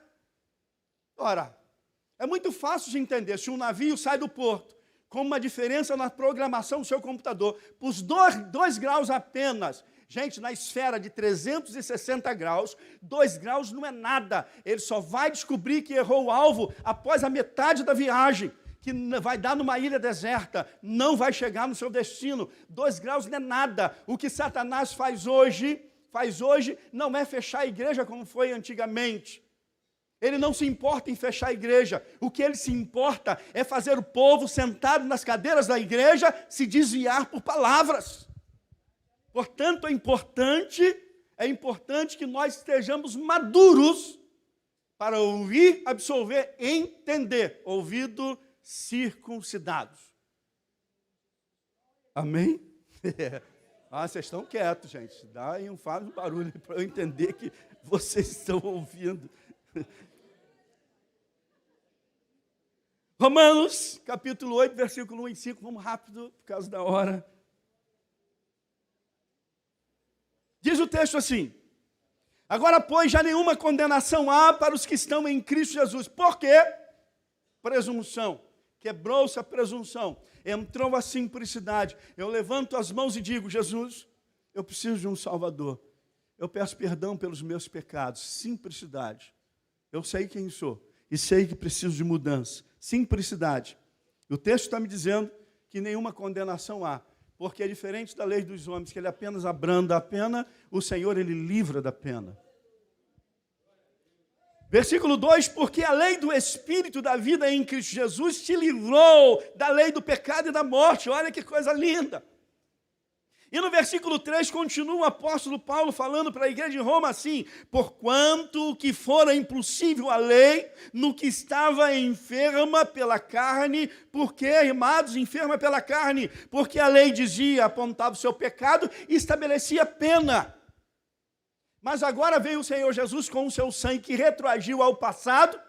Ora, é muito fácil de entender. Se um navio sai do porto, com uma diferença na programação do seu computador, por 2 graus apenas. Gente, na esfera de 360 graus, 2 graus não é nada. Ele só vai descobrir que errou o alvo após a metade da viagem, que vai dar numa ilha deserta, não vai chegar no seu destino. 2 graus não é nada. O que Satanás faz hoje não é fechar a igreja como foi antigamente. Ele não se importa em fechar a igreja. O que ele se importa é fazer o povo sentado nas cadeiras da igreja se desviar por palavras. Portanto, é importante que nós estejamos maduros para ouvir, absorver, entender. Ouvido circuncidados. Amém? Vocês estão quietos, gente. Dá aí um barulho para eu entender que vocês estão ouvindo. Romanos, capítulo 8, versículo 1 e 5, vamos rápido, por causa da hora. Diz o texto assim: agora, pois, já nenhuma condenação há para os que estão em Cristo Jesus. Por quê? Presunção. Quebrou-se a presunção. Entrou a simplicidade. Eu levanto as mãos e digo: Jesus, eu preciso de um Salvador. Eu peço perdão pelos meus pecados. Simplicidade. Eu sei quem sou e sei que preciso de mudança. Simplicidade. O texto está me dizendo que nenhuma condenação há, porque é diferente da lei dos homens, que ele apenas abranda a pena, o Senhor, ele livra da pena. Versículo 2, porque a lei do Espírito da vida em Cristo Jesus te livrou da lei do pecado e da morte. Olha que coisa linda. E no versículo 3, continua o apóstolo Paulo falando para a igreja de Roma assim: porquanto o que fora impossível a lei, no que estava enferma pela carne, porque, amados, enferma pela carne, porque a lei dizia, apontava o seu pecado e estabelecia pena. Mas agora veio o Senhor Jesus com o seu sangue que retroagiu ao passado,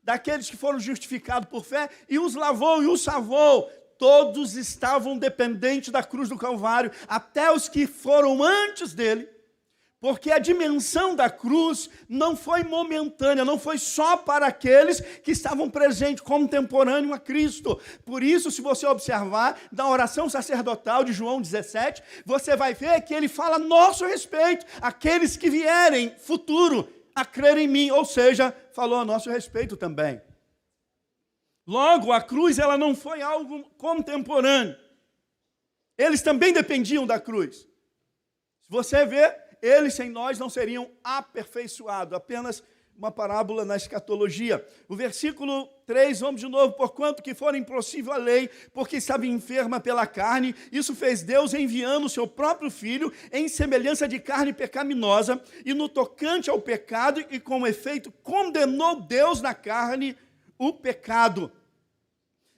daqueles que foram justificados por fé, e os lavou e os salvou. Todos estavam dependentes da cruz do Calvário, até os que foram antes dele, porque a dimensão da cruz não foi momentânea, não foi só para aqueles que estavam presentes, contemporâneos a Cristo. Por isso, se você observar, na oração sacerdotal de João 17, você vai ver que ele fala a nosso respeito, aqueles que vierem, futuro, a crer em mim, ou seja, falou a nosso respeito também. Logo, a cruz ela não foi algo contemporâneo. Eles também dependiam da cruz. Se você vê, eles sem nós não seriam aperfeiçoados, apenas uma parábola na escatologia. O versículo 3, vamos de novo. Porquanto que for impossível a lei, porque estava enferma pela carne, isso fez Deus enviando o seu próprio Filho em semelhança de carne pecaminosa, e no tocante ao pecado, e com efeito condenou Deus na carne o pecado.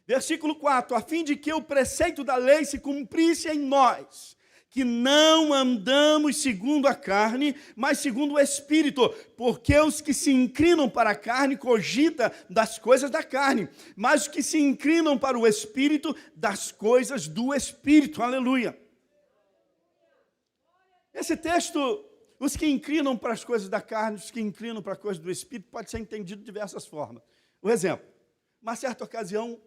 Versículo 4, a fim de que o preceito da lei se cumprisse em nós, que não andamos segundo a carne, mas segundo o Espírito, porque os que se inclinam para a carne cogitam das coisas da carne, mas os que se inclinam para o Espírito, das coisas do Espírito. Aleluia. Esse texto, os que inclinam para as coisas da carne, os que inclinam para as coisas do Espírito, pode ser entendido de diversas formas. Um exemplo, uma certa ocasião,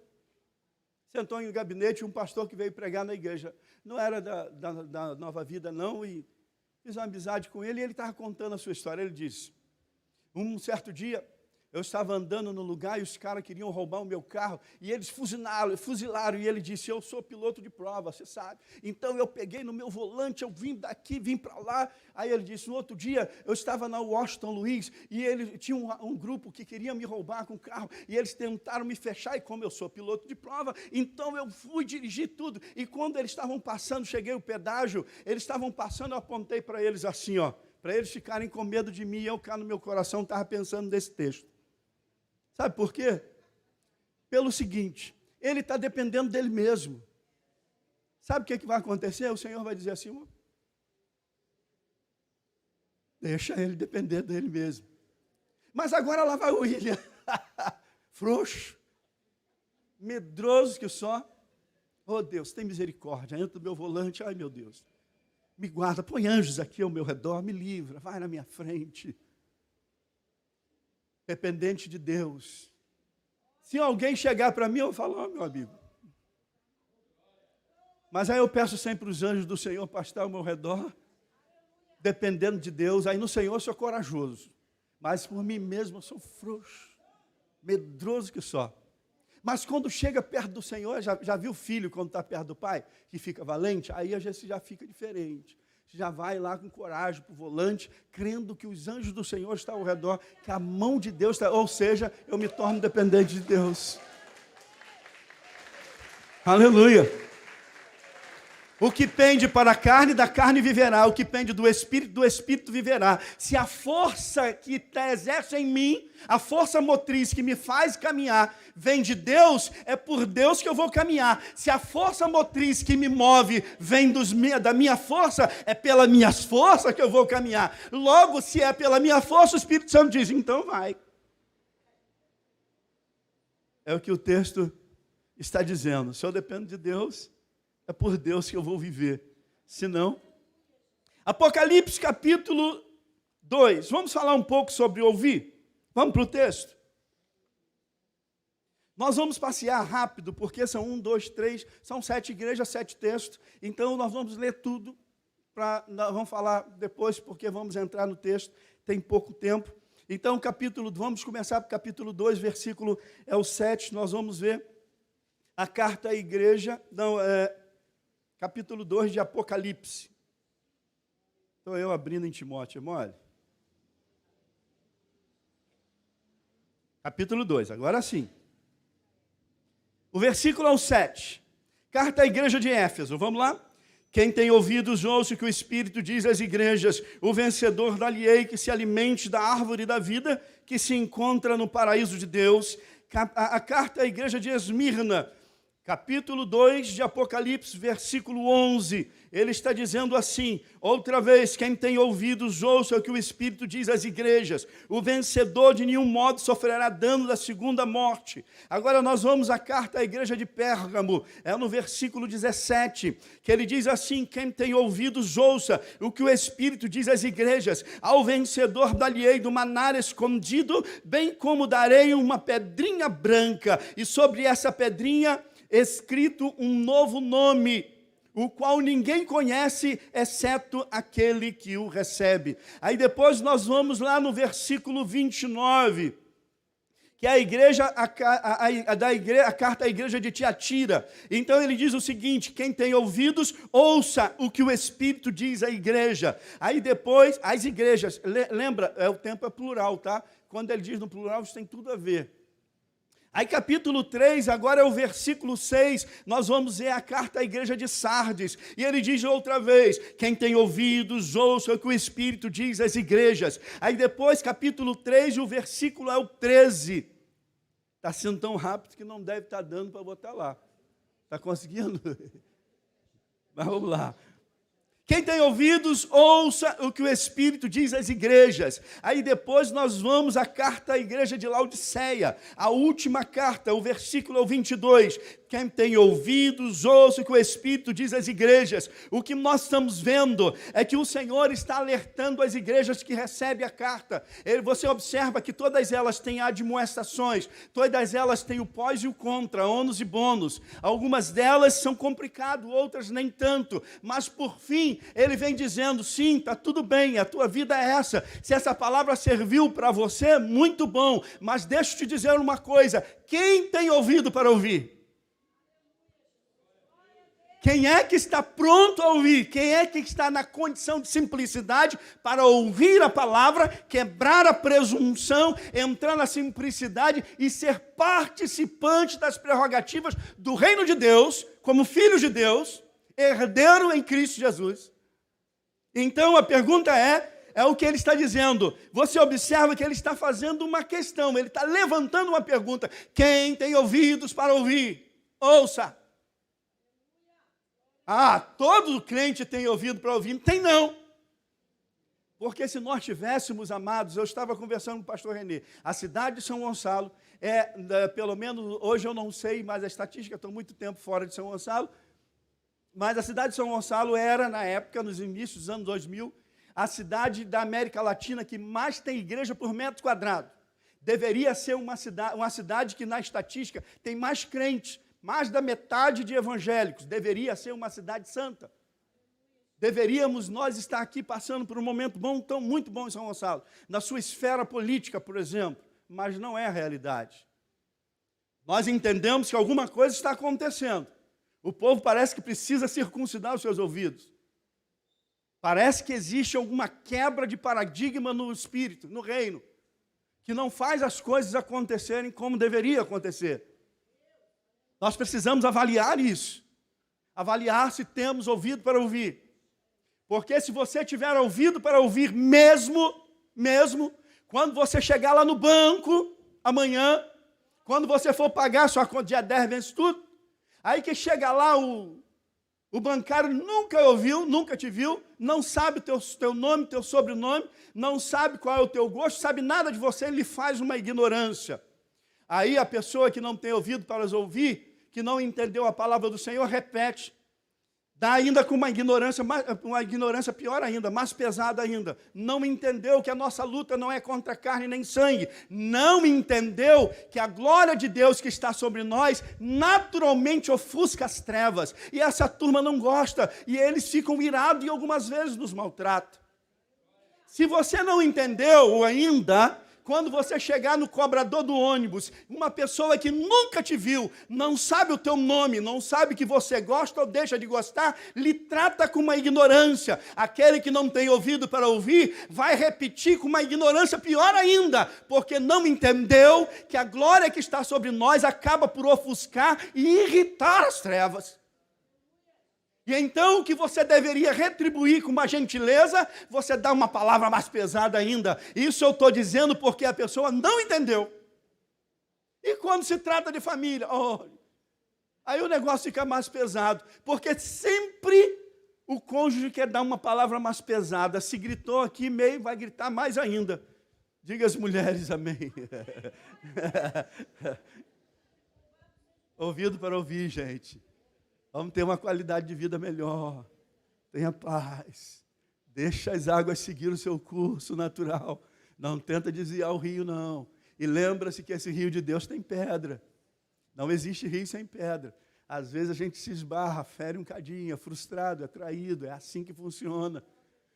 sentou em um gabinete um pastor que veio pregar na igreja. Não era da Nova Vida, não, e fiz uma amizade com ele, e ele estava contando a sua história. Ele disse, um certo dia, eu estava andando no lugar e os caras queriam roubar o meu carro, e eles fuzilaram, e ele disse, eu sou piloto de prova, você sabe. Então eu peguei no meu volante, eu vim daqui, vim para lá. Aí ele disse, no outro dia, eu estava na Washington Luiz, e ele tinha um grupo que queria me roubar com o carro, e eles tentaram me fechar, e como eu sou piloto de prova, então eu fui dirigir tudo. E quando eles estavam passando, cheguei ao pedágio, eles estavam passando, eu apontei para eles assim, ó, para eles ficarem com medo de mim, e eu cá no meu coração estava pensando nesse texto. Sabe por quê? Pelo seguinte, ele está dependendo dele mesmo. Sabe o que vai acontecer? O Senhor vai dizer assim, deixa ele depender dele mesmo. Mas agora lá vai o William, frouxo, medroso que só. Oh Deus, tem misericórdia, entra no meu volante, ai meu Deus. Me guarda, põe anjos aqui ao meu redor, me livra, vai na minha frente. Dependente de Deus. Se alguém chegar para mim, eu falo, meu amigo. Mas aí eu peço sempre os anjos do Senhor para estar ao meu redor, dependendo de Deus. Aí no Senhor eu sou corajoso, mas por mim mesmo eu sou frouxo, medroso que só. Mas quando chega perto do Senhor, já viu o filho quando está perto do pai, que fica valente? Aí a gente já fica diferente. Já vai lá com coragem para o volante, crendo que os anjos do Senhor estão ao redor, que a mão de Deus está, ou seja, eu me torno dependente de Deus. Aleluia. O que pende para a carne, da carne viverá. O que pende do Espírito viverá. Se a força que exerce em mim, a força motriz que me faz caminhar, vem de Deus, é por Deus que eu vou caminhar. Se a força motriz que me move vem da minha força, é pelas minhas forças que eu vou caminhar. Logo, se é pela minha força, o Espírito Santo diz, então vai. É o que o texto está dizendo. Se eu dependo de Deus, é por Deus que eu vou viver. Se não, Apocalipse capítulo 2. Vamos falar um pouco sobre ouvir? Vamos para o texto? Nós vamos passear rápido, porque são 1, 2, 3, são 7 igrejas, 7 textos. Então nós vamos ler tudo, nós vamos falar depois, porque vamos entrar no texto, tem pouco tempo. Então vamos começar para o capítulo 2, versículo é o 7, nós vamos ver a carta à igreja, capítulo 2 de Apocalipse. Estou eu abrindo em Timóteo, é mole? Capítulo 2, agora sim. O versículo é o 7. Carta à igreja de Éfeso, vamos lá? Quem tem ouvidos, ouça o que o Espírito diz às igrejas. O vencedor dá-lhe-ei que se alimente da árvore da vida, que se encontra no paraíso de Deus. A carta à igreja de Esmirna, capítulo 2 de Apocalipse, versículo 11, ele está dizendo assim, outra vez, quem tem ouvidos, ouça o que o Espírito diz às igrejas, o vencedor de nenhum modo sofrerá dano da segunda morte. Agora nós vamos à carta à igreja de Pérgamo, é no versículo 17, que ele diz assim, quem tem ouvidos, ouça o que o Espírito diz às igrejas, ao vencedor dar-lhe-ei do maná escondido, bem como darei uma pedrinha branca, e sobre essa pedrinha escrito um novo nome, o qual ninguém conhece, exceto aquele que o recebe. Aí depois nós vamos lá no versículo 29, que é a carta à igreja de Tiatira. Então ele diz o seguinte: quem tem ouvidos, ouça o que o Espírito diz à igreja. Aí depois, as igrejas, lembra, o tempo é plural, tá? Quando ele diz no plural, isso tem tudo a ver. Aí capítulo 3, agora é o versículo 6, nós vamos ver a carta à igreja de Sardes. E ele diz outra vez: quem tem ouvidos, ouça o que o Espírito diz às igrejas. Aí depois, capítulo 3, o versículo é o 13. Está sendo tão rápido que não deve estar dando para botar lá. Está conseguindo? Mas vamos lá. Quem tem ouvidos, ouça o que o Espírito diz às igrejas. Aí depois nós vamos à carta à igreja de Laodiceia, a última carta, o versículo 22. Quem tem ouvidos, ouça o que o Espírito diz às igrejas. O que nós estamos vendo é que o Senhor está alertando as igrejas que recebem a carta. Você observa que todas elas têm admoestações, todas elas têm o pós e o contra, ônus e bônus. Algumas delas são complicadas, outras nem tanto. Mas por fim, ele vem dizendo: sim, está tudo bem, a tua vida é essa. Se essa palavra serviu para você, muito bom. Mas deixa eu te dizer uma coisa: quem tem ouvido para ouvir? Quem é que está pronto a ouvir? Quem é que está na condição de simplicidade para ouvir a palavra, quebrar a presunção, entrar na simplicidade e ser participante das prerrogativas do reino de Deus, como filhos de Deus, herdeiro em Cristo Jesus? Então a pergunta é o que ele está dizendo. Você observa que ele está fazendo uma questão, ele está levantando uma pergunta: quem tem ouvidos para ouvir, ouça. Todo crente tem ouvido para ouvir? Tem não. Porque se nós tivéssemos, amados, eu estava conversando com o pastor Renê, a cidade de São Gonçalo pelo menos hoje eu não sei, mas a estatística, estou muito tempo fora de São Gonçalo, mas a cidade de São Gonçalo era, na época, nos inícios dos anos 2000, a cidade da América Latina que mais tem igreja por metro quadrado. Deveria ser uma cidade que, na estatística, tem mais crentes, mais da metade de evangélicos. Deveria ser uma cidade santa. Deveríamos nós estar aqui passando por um momento bom, muito bom em São Gonçalo, na sua esfera política, por exemplo, mas não é a realidade. Nós entendemos que alguma coisa está acontecendo. O povo parece que precisa circuncidar os seus ouvidos. Parece que existe alguma quebra de paradigma no espírito, no reino, que não faz as coisas acontecerem como deveria acontecer. Nós precisamos avaliar isso. Avaliar se temos ouvido para ouvir. Porque se você tiver ouvido para ouvir mesmo, quando você chegar lá no banco, amanhã, quando você for pagar sua conta, dia 10 vence tudo, aí que chega lá o bancário nunca ouviu, nunca te viu, não sabe teu nome, teu sobrenome, não sabe qual é o teu gosto, sabe nada de você, ele faz uma ignorância. Aí a pessoa que não tem ouvido para ouvir, que não entendeu a palavra do Senhor, repete. Dá ainda com uma ignorância pior ainda, mais pesada ainda. Não entendeu que a nossa luta não é contra carne nem sangue. Não entendeu que a glória de Deus que está sobre nós naturalmente ofusca as trevas. E essa turma não gosta. E eles ficam irados e algumas vezes nos maltratam. Se você não entendeu ainda, quando você chegar no cobrador do ônibus, uma pessoa que nunca te viu, não sabe o teu nome, não sabe que você gosta ou deixa de gostar, lhe trata com uma ignorância. Aquele que não tem ouvido para ouvir, vai repetir com uma ignorância pior ainda, porque não entendeu que a glória que está sobre nós acaba por ofuscar e irritar as trevas. E então o que você deveria retribuir com uma gentileza, você dá uma palavra mais pesada ainda. Isso eu estou dizendo porque a pessoa não entendeu. E quando se trata de família, aí o negócio fica mais pesado. Porque sempre o cônjuge quer dar uma palavra mais pesada. Se gritou aqui, meio vai gritar mais ainda. Diga as mulheres, amém. Ouvido para ouvir, gente. Vamos ter uma qualidade de vida melhor. Tenha paz. Deixa as águas seguir o seu curso natural. Não tenta desviar o rio, não. E lembra-se que esse rio de Deus tem pedra. Não existe rio sem pedra. Às vezes a gente se esbarra, fere um cadinho, é frustrado, é traído, é assim que funciona.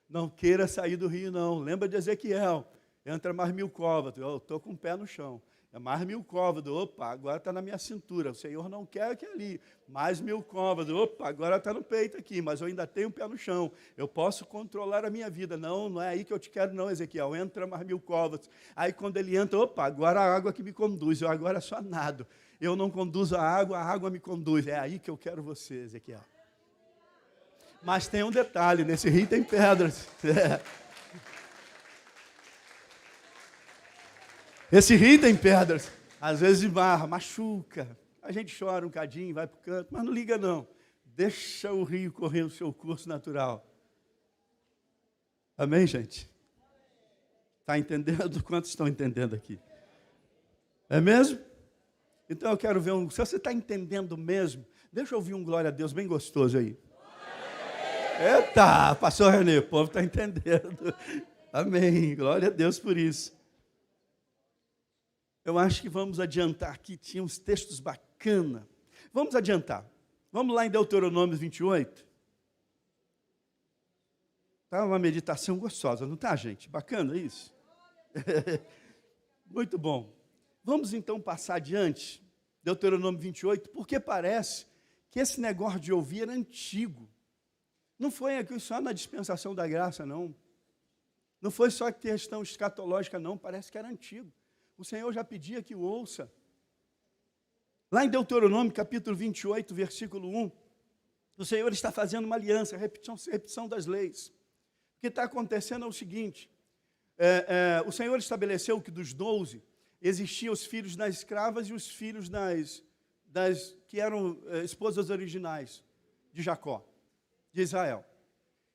Não queira sair do rio, não. Lembra de Ezequiel? Entra mais 1000 côvados, eu estou com o pé no chão. É mais 1000 côvados, opa, agora está na minha cintura. O Senhor não quer que ali. Mais 1000 côvados, opa, agora está no peito aqui, mas eu ainda tenho o pé no chão. Eu posso controlar a minha vida. Não, não é aí que eu te quero não, Ezequiel. Entra mais 1000 côvados. Aí quando ele entra, opa, agora a água que me conduz. Eu agora só nado. Eu não conduzo a água me conduz. É aí que eu quero você, Ezequiel. Mas tem um detalhe, nesse rio tem pedras. Esse rio tem pedras. Às vezes esbarra, machuca. A gente chora um cadinho, vai para o canto, mas não liga não. Deixa o rio correr o seu curso natural. Amém, gente? Está entendendo? Quantos estão entendendo aqui? É mesmo? Então eu quero ver se você está entendendo mesmo, deixa eu ouvir um glória a Deus bem gostoso aí. Eita, pastor Renê, o povo está entendendo. Amém, glória a Deus por isso. Eu acho que vamos adiantar aqui, tinha uns textos bacanas. Vamos adiantar. Vamos lá em Deuteronômio 28. Está uma meditação gostosa, não está, gente? Bacana isso? Muito bom. Vamos então passar adiante, Deuteronômio 28, porque parece que esse negócio de ouvir era antigo. Não foi aqui só na dispensação da graça, não. Não foi só questão escatológica, não. Parece que era antigo. O Senhor já pedia que o ouça. Lá em Deuteronômio, capítulo 28, versículo 1, o Senhor está fazendo uma aliança, repetição das leis. O que está acontecendo é o seguinte, o Senhor estabeleceu que dos 12, existiam os filhos das escravas e os filhos das que eram esposas originais de Jacó, de Israel.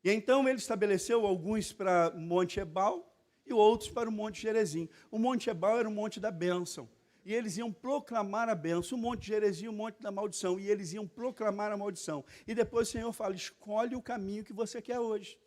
E então ele estabeleceu alguns para o Monte Ebal e outros para o Monte Gerizim. O Monte Ebal era o Monte da bênção. E eles iam proclamar a bênção. O Monte Gerizim, o Monte da maldição. E eles iam proclamar a maldição. E depois o Senhor fala, escolhe o caminho que você quer hoje.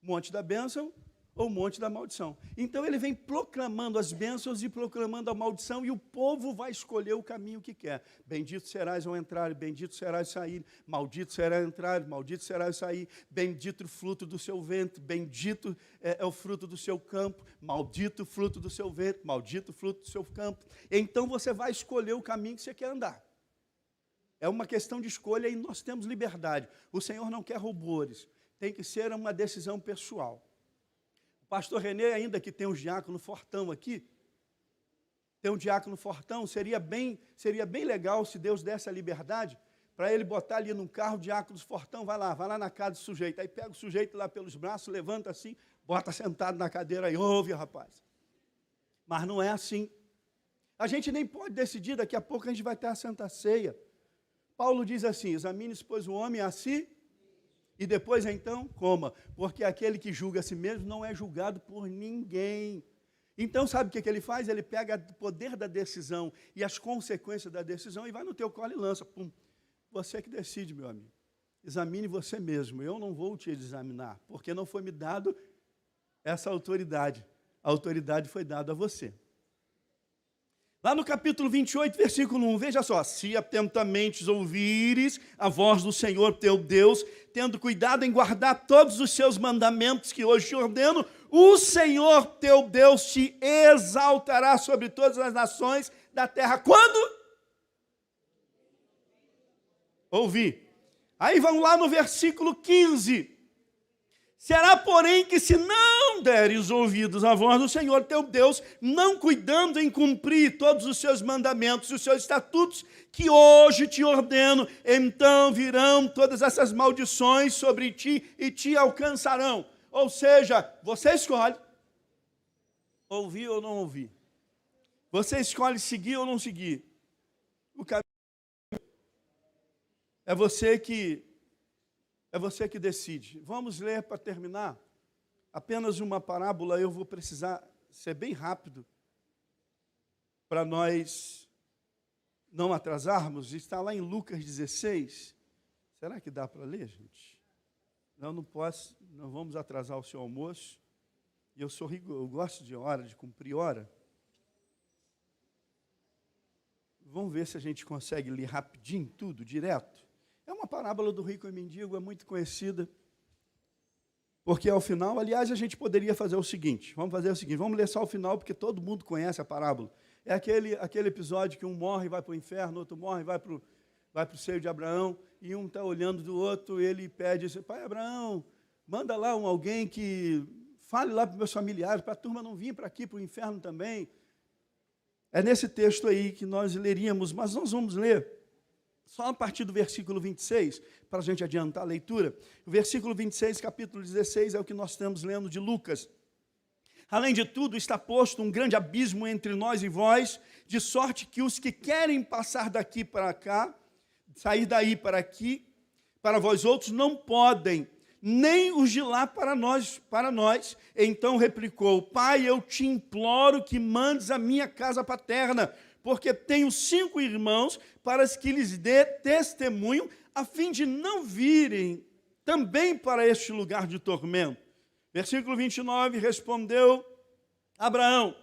Monte da bênção ou monte da maldição. Então ele vem proclamando as bênçãos e proclamando a maldição, e o povo vai escolher o caminho que quer. Bendito serás ao entrar, bendito serás ao sair, maldito será entrar, maldito serás ao sair, bendito o fruto do seu ventre, bendito é o fruto do seu campo, maldito o fruto do seu ventre, maldito o fruto do seu campo. Então você vai escolher o caminho que você quer andar. É uma questão de escolha e nós temos liberdade. O Senhor não quer roubores, tem que ser uma decisão pessoal. Pastor Renê, ainda que tem um diácono fortão aqui, tem um diácono fortão, seria bem legal se Deus desse a liberdade para ele botar ali num carro, diácono fortão, vai lá na casa do sujeito, aí pega o sujeito lá pelos braços, levanta assim, bota sentado na cadeira aí, ouve, rapaz. Mas não é assim. A gente nem pode decidir, daqui a pouco a gente vai ter a Santa Ceia. Paulo diz assim, examine-se, pois, o homem a si, e depois, então, coma, porque aquele que julga a si mesmo não é julgado por ninguém. Então, sabe o que ele faz? Ele pega o poder da decisão e as consequências da decisão e vai no teu colo e lança. Pum. Você que decide, meu amigo. Examine você mesmo. Eu não vou te examinar, porque não foi me dado essa autoridade. A autoridade foi dada a você. Lá no capítulo 28, versículo 1, veja só. Se atentamente ouvires a voz do Senhor teu Deus, tendo cuidado em guardar todos os seus mandamentos que hoje te ordeno, o Senhor teu Deus te exaltará sobre todas as nações da terra. Quando? Ouvir. Aí vamos lá no versículo 15. Será, porém, que se não deres ouvidos à voz do Senhor teu Deus, não cuidando em cumprir todos os seus mandamentos e os seus estatutos, que hoje te ordeno, então virão todas essas maldições sobre ti e te alcançarão. Ou seja, você escolhe ouvir ou não ouvir. Você escolhe seguir ou não seguir. O caminho é você que decide. Vamos ler para terminar. Apenas uma parábola, eu vou precisar ser bem rápido para nós não atrasarmos. Está lá em Lucas 16. Será que dá para ler, gente? Não posso, não vamos atrasar o seu almoço. E eu gosto de hora, de cumprir hora. Vamos ver se a gente consegue ler rapidinho tudo, direto. É uma parábola do rico e mendigo, é muito conhecida. Porque ao final, aliás, a gente poderia fazer o seguinte, vamos ler só o final, porque todo mundo conhece a parábola. É aquele episódio que um morre e vai para o inferno, outro morre e vai para o seio de Abraão, e um está olhando do outro, ele pede assim, pai Abraão, manda lá alguém que fale lá para os meus familiares, para a turma não vir para aqui, para o inferno também. É nesse texto aí que nós leríamos, mas nós vamos ler só a partir do versículo 26, para a gente adiantar a leitura. O versículo 26, capítulo 16, é o que nós estamos lendo de Lucas. Além de tudo, está posto um grande abismo entre nós e vós, de sorte que os que querem passar daqui para cá, sair daí para aqui, para vós outros, não podem, nem os de lá para nós. Então replicou, pai, eu te imploro que mandes a minha casa paterna, porque tenho 5 irmãos, para que lhes dê testemunho, a fim de não virem também para este lugar de tormento. Versículo 29, respondeu Abraão,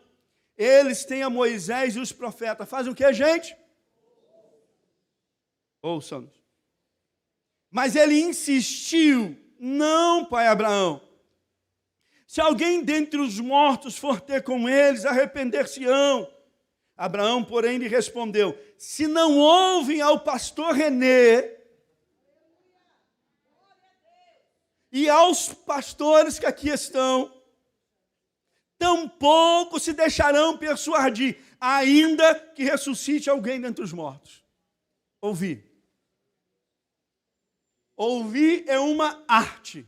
eles têm a Moisés e os profetas. Fazem o que, gente? Ouçam. Mas ele insistiu, não, pai Abraão. Se alguém dentre os mortos for ter com eles, arrepender-se-ão. Abraão, porém, lhe respondeu, se não ouvem ao pastor René e aos pastores que aqui estão, tampouco se deixarão persuadir, ainda que ressuscite alguém dentre os mortos. Ouvir. Ouvir é uma arte.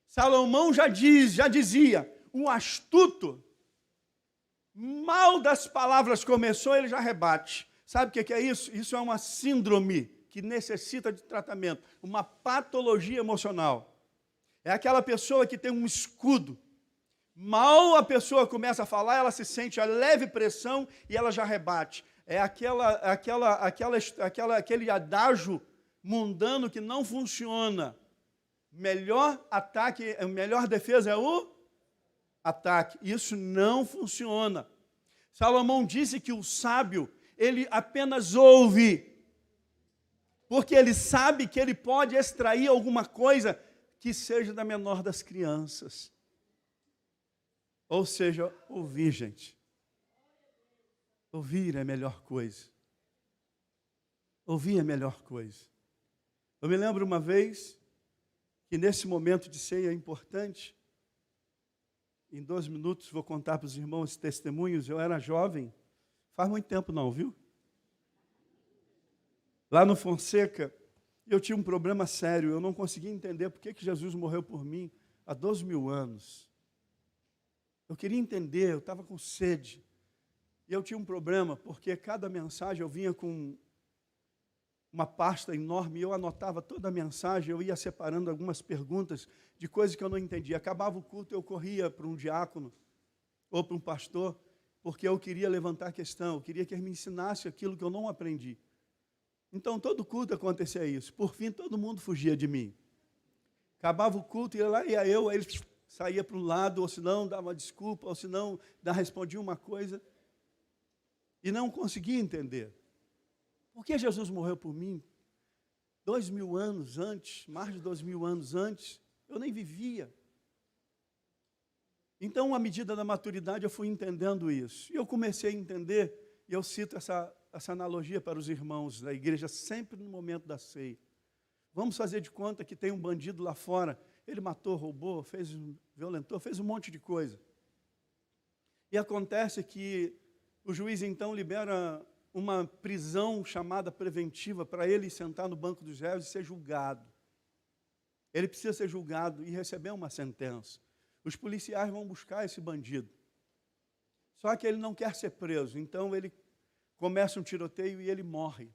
Salomão já dizia, o astuto, mal das palavras começou, ele já rebate. Sabe o que é isso? Isso é uma síndrome que necessita de tratamento, uma patologia emocional. É aquela pessoa que tem um escudo. Mal a pessoa começa a falar, ela se sente a leve pressão e ela já rebate. É aquele adágio mundano que não funciona. Melhor ataque, a melhor defesa é o ataque. Isso não funciona. Salomão disse que o sábio, ele apenas ouve, porque ele sabe que ele pode extrair alguma coisa que seja da menor das crianças. Ou seja, ouvir, gente. Ouvir é a melhor coisa. Ouvir é a melhor coisa. Eu me lembro uma vez que nesse momento de ceia importante, em 2 minutos vou contar para os irmãos testemunhos, eu era jovem, faz muito tempo não, viu? Lá no Fonseca, eu tinha um problema sério, eu não conseguia entender por que Jesus morreu por mim há 12.000 anos. Eu queria entender, eu estava com sede. E eu tinha um problema, porque cada mensagem eu vinha com uma pasta enorme, e eu anotava toda a mensagem, eu ia separando algumas perguntas de coisas que eu não entendia. Acabava o culto, eu corria para um diácono ou para um pastor, porque eu queria levantar a questão, eu queria que ele me ensinasse aquilo que eu não aprendi. Então, todo culto acontecia isso. Por fim, todo mundo fugia de mim. Acabava o culto, ia lá, ia eu, aí ele saía para um lado, ou se não, dava uma desculpa, ou se não, respondia uma coisa, e não conseguia entender. Por que Jesus morreu por mim? 2.000 anos antes, mais de 2.000 anos antes, eu nem vivia. Então, à medida da maturidade, eu fui entendendo isso. E eu comecei a entender, e eu cito essa analogia para os irmãos da igreja, sempre no momento da ceia. Vamos fazer de conta que tem um bandido lá fora, ele matou, roubou, violentou, fez um monte de coisa. E acontece que o juiz então libera uma prisão chamada preventiva para ele sentar no banco dos réus e ser julgado. Ele precisa ser julgado e receber uma sentença. Os policiais vão buscar esse bandido. Só que ele não quer ser preso, então ele começa um tiroteio e ele morre.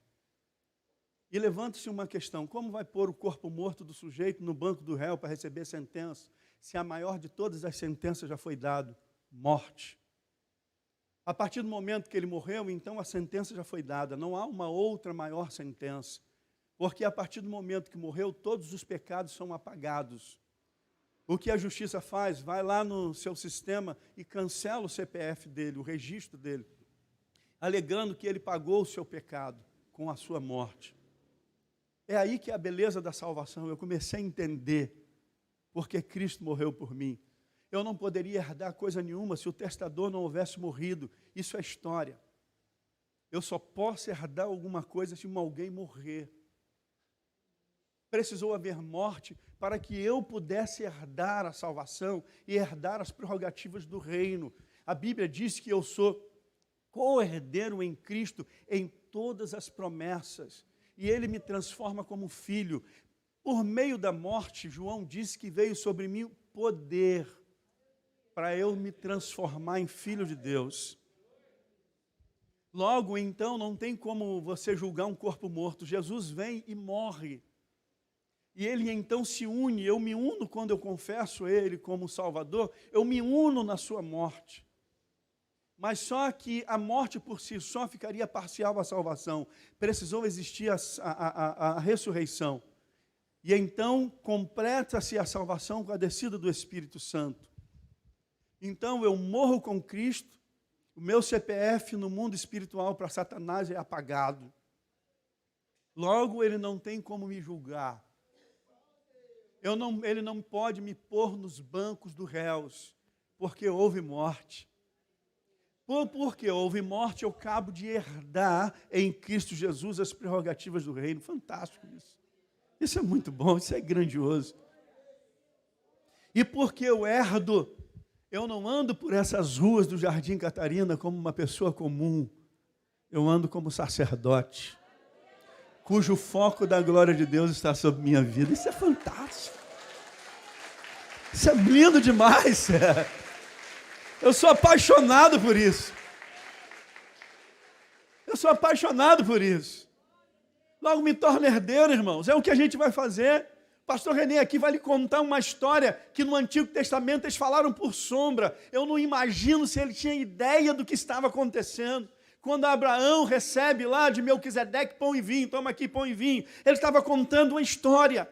E levanta-se uma questão, como vai pôr o corpo morto do sujeito no banco do réu para receber sentença, se a maior de todas as sentenças já foi dada, morte. A partir do momento que ele morreu, então a sentença já foi dada, não há uma outra maior sentença, porque a partir do momento que morreu, todos os pecados são apagados. O que a justiça faz? Vai lá no seu sistema e cancela o CPF dele, o registro dele. alegando que ele pagou o seu pecado com a sua morte. É aí que é a beleza da salvação. Eu comecei a entender porque Cristo morreu por mim. Eu não poderia herdar coisa nenhuma se o testador não houvesse morrido. Isso é história. Eu só posso herdar alguma coisa se alguém morrer. Precisou haver morte para que eu pudesse herdar a salvação e herdar as prerrogativas do reino. A Bíblia diz que eu sou co-herdeiro em Cristo em todas as promessas. E Ele me transforma como filho. Por meio da morte, João disse que veio sobre mim o poder para eu me transformar em filho de Deus. Logo, então, não tem como você julgar um corpo morto. Jesus vem e morre. E Ele então se une, eu me uno quando eu confesso Ele como Salvador, eu me uno na sua morte. Mas só que a morte por si só ficaria parcial à salvação. Precisou existir a ressurreição. E então completa-se a salvação com a descida do Espírito Santo. Então eu morro com Cristo, o meu CPF no mundo espiritual para Satanás é apagado. Logo, ele não tem como me julgar. Ele não pode me pôr nos bancos dos réus, porque houve morte. Porque houve morte, eu acabo de herdar em Cristo Jesus as prerrogativas do reino. Fantástico isso. Isso é muito bom, isso é grandioso. E porque eu herdo, eu não ando por essas ruas do Jardim Catarina como uma pessoa comum. Eu ando como sacerdote, cujo foco da glória de Deus está sobre minha vida. Isso é fantástico. Isso é lindo demais. Eu sou apaixonado por isso. Eu sou apaixonado por isso. Logo me torno herdeiro, irmãos. É o que a gente vai fazer. O pastor René aqui vai lhe contar uma história que no Antigo Testamento eles falaram por sombra. Eu não imagino se ele tinha ideia do que estava acontecendo. Quando Abraão recebe lá de Melquisedeque pão e vinho, toma aqui pão e vinho, ele estava contando uma história.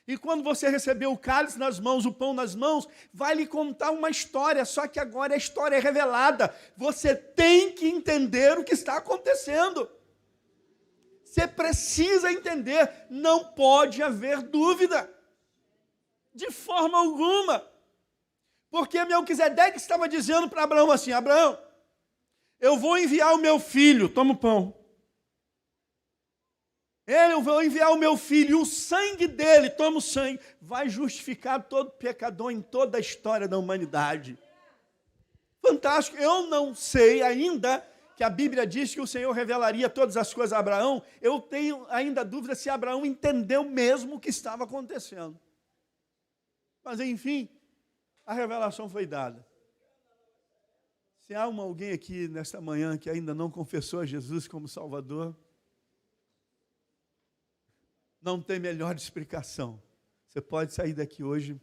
E quando você recebeu o cálice nas mãos, o pão nas mãos, vai lhe contar uma história, só que agora a história é revelada. Você tem que entender o que está acontecendo. Você precisa entender, não pode haver dúvida, de forma alguma. Porque Melquisedeque estava dizendo para Abraão assim: Abraão, eu vou enviar o meu filho, toma o pão. Eu vou enviar o meu filho, e o sangue dele, toma o sangue, vai justificar todo pecador em toda a história da humanidade. Fantástico. Eu não sei ainda, que a Bíblia diz que o Senhor revelaria todas as coisas a Abraão. Eu tenho ainda dúvida se Abraão entendeu mesmo o que estava acontecendo. Mas enfim, a revelação foi dada. Se há alguém aqui nesta manhã que ainda não confessou a Jesus como Salvador, não tem melhor explicação. Você pode sair daqui hoje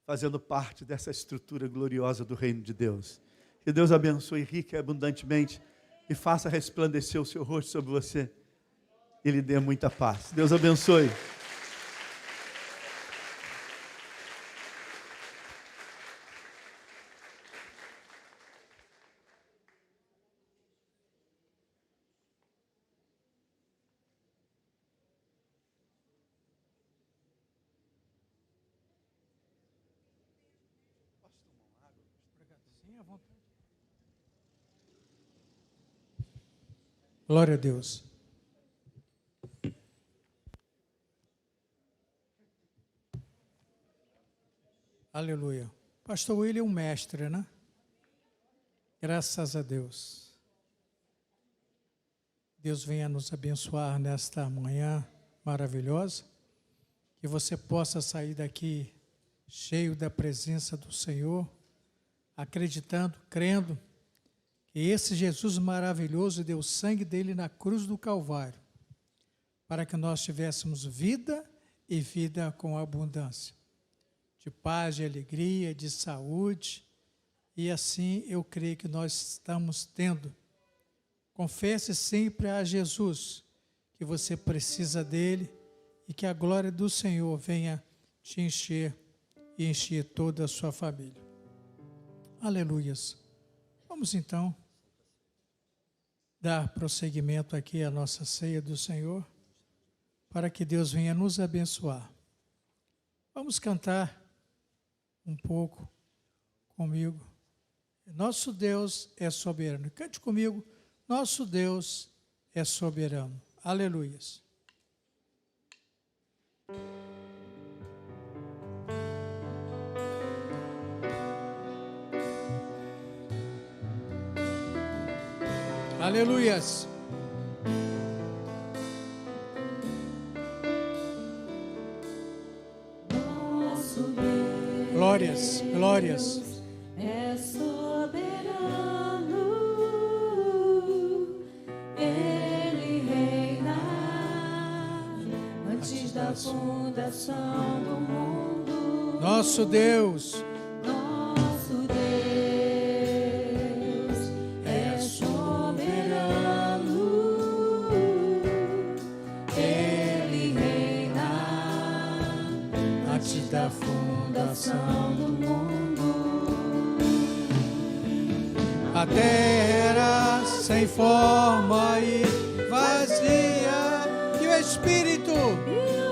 fazendo parte dessa estrutura gloriosa do reino de Deus. Que Deus abençoe rica e abundantemente e faça resplandecer o seu rosto sobre você e lhe dê muita paz. Deus abençoe. Glória a Deus. Aleluia. Pastor William é um mestre, né? Graças a Deus. Deus venha nos abençoar nesta manhã maravilhosa. Que você possa sair daqui cheio da presença do Senhor, acreditando, crendo, que esse Jesus maravilhoso deu o sangue dele na cruz do Calvário, para que nós tivéssemos vida e vida com abundância, de paz, de alegria, de saúde, e assim eu creio que nós estamos tendo. Confesse sempre a Jesus que você precisa dele e que a glória do Senhor venha te encher e encher toda a sua família. Aleluias. Vamos então dar prosseguimento aqui à nossa ceia do Senhor, para que Deus venha nos abençoar. Vamos cantar um pouco comigo. Nosso Deus é soberano. Cante comigo. Nosso Deus é soberano. Aleluias. Aleluias. Nosso Deus Glórias, glórias. é soberano, Ele reina antes da fundação do mundo. Nosso Deus Nosso Deus é soberano, Ele reina antes da fundação do mundo. A terra sem forma e vazia, e o Espírito E o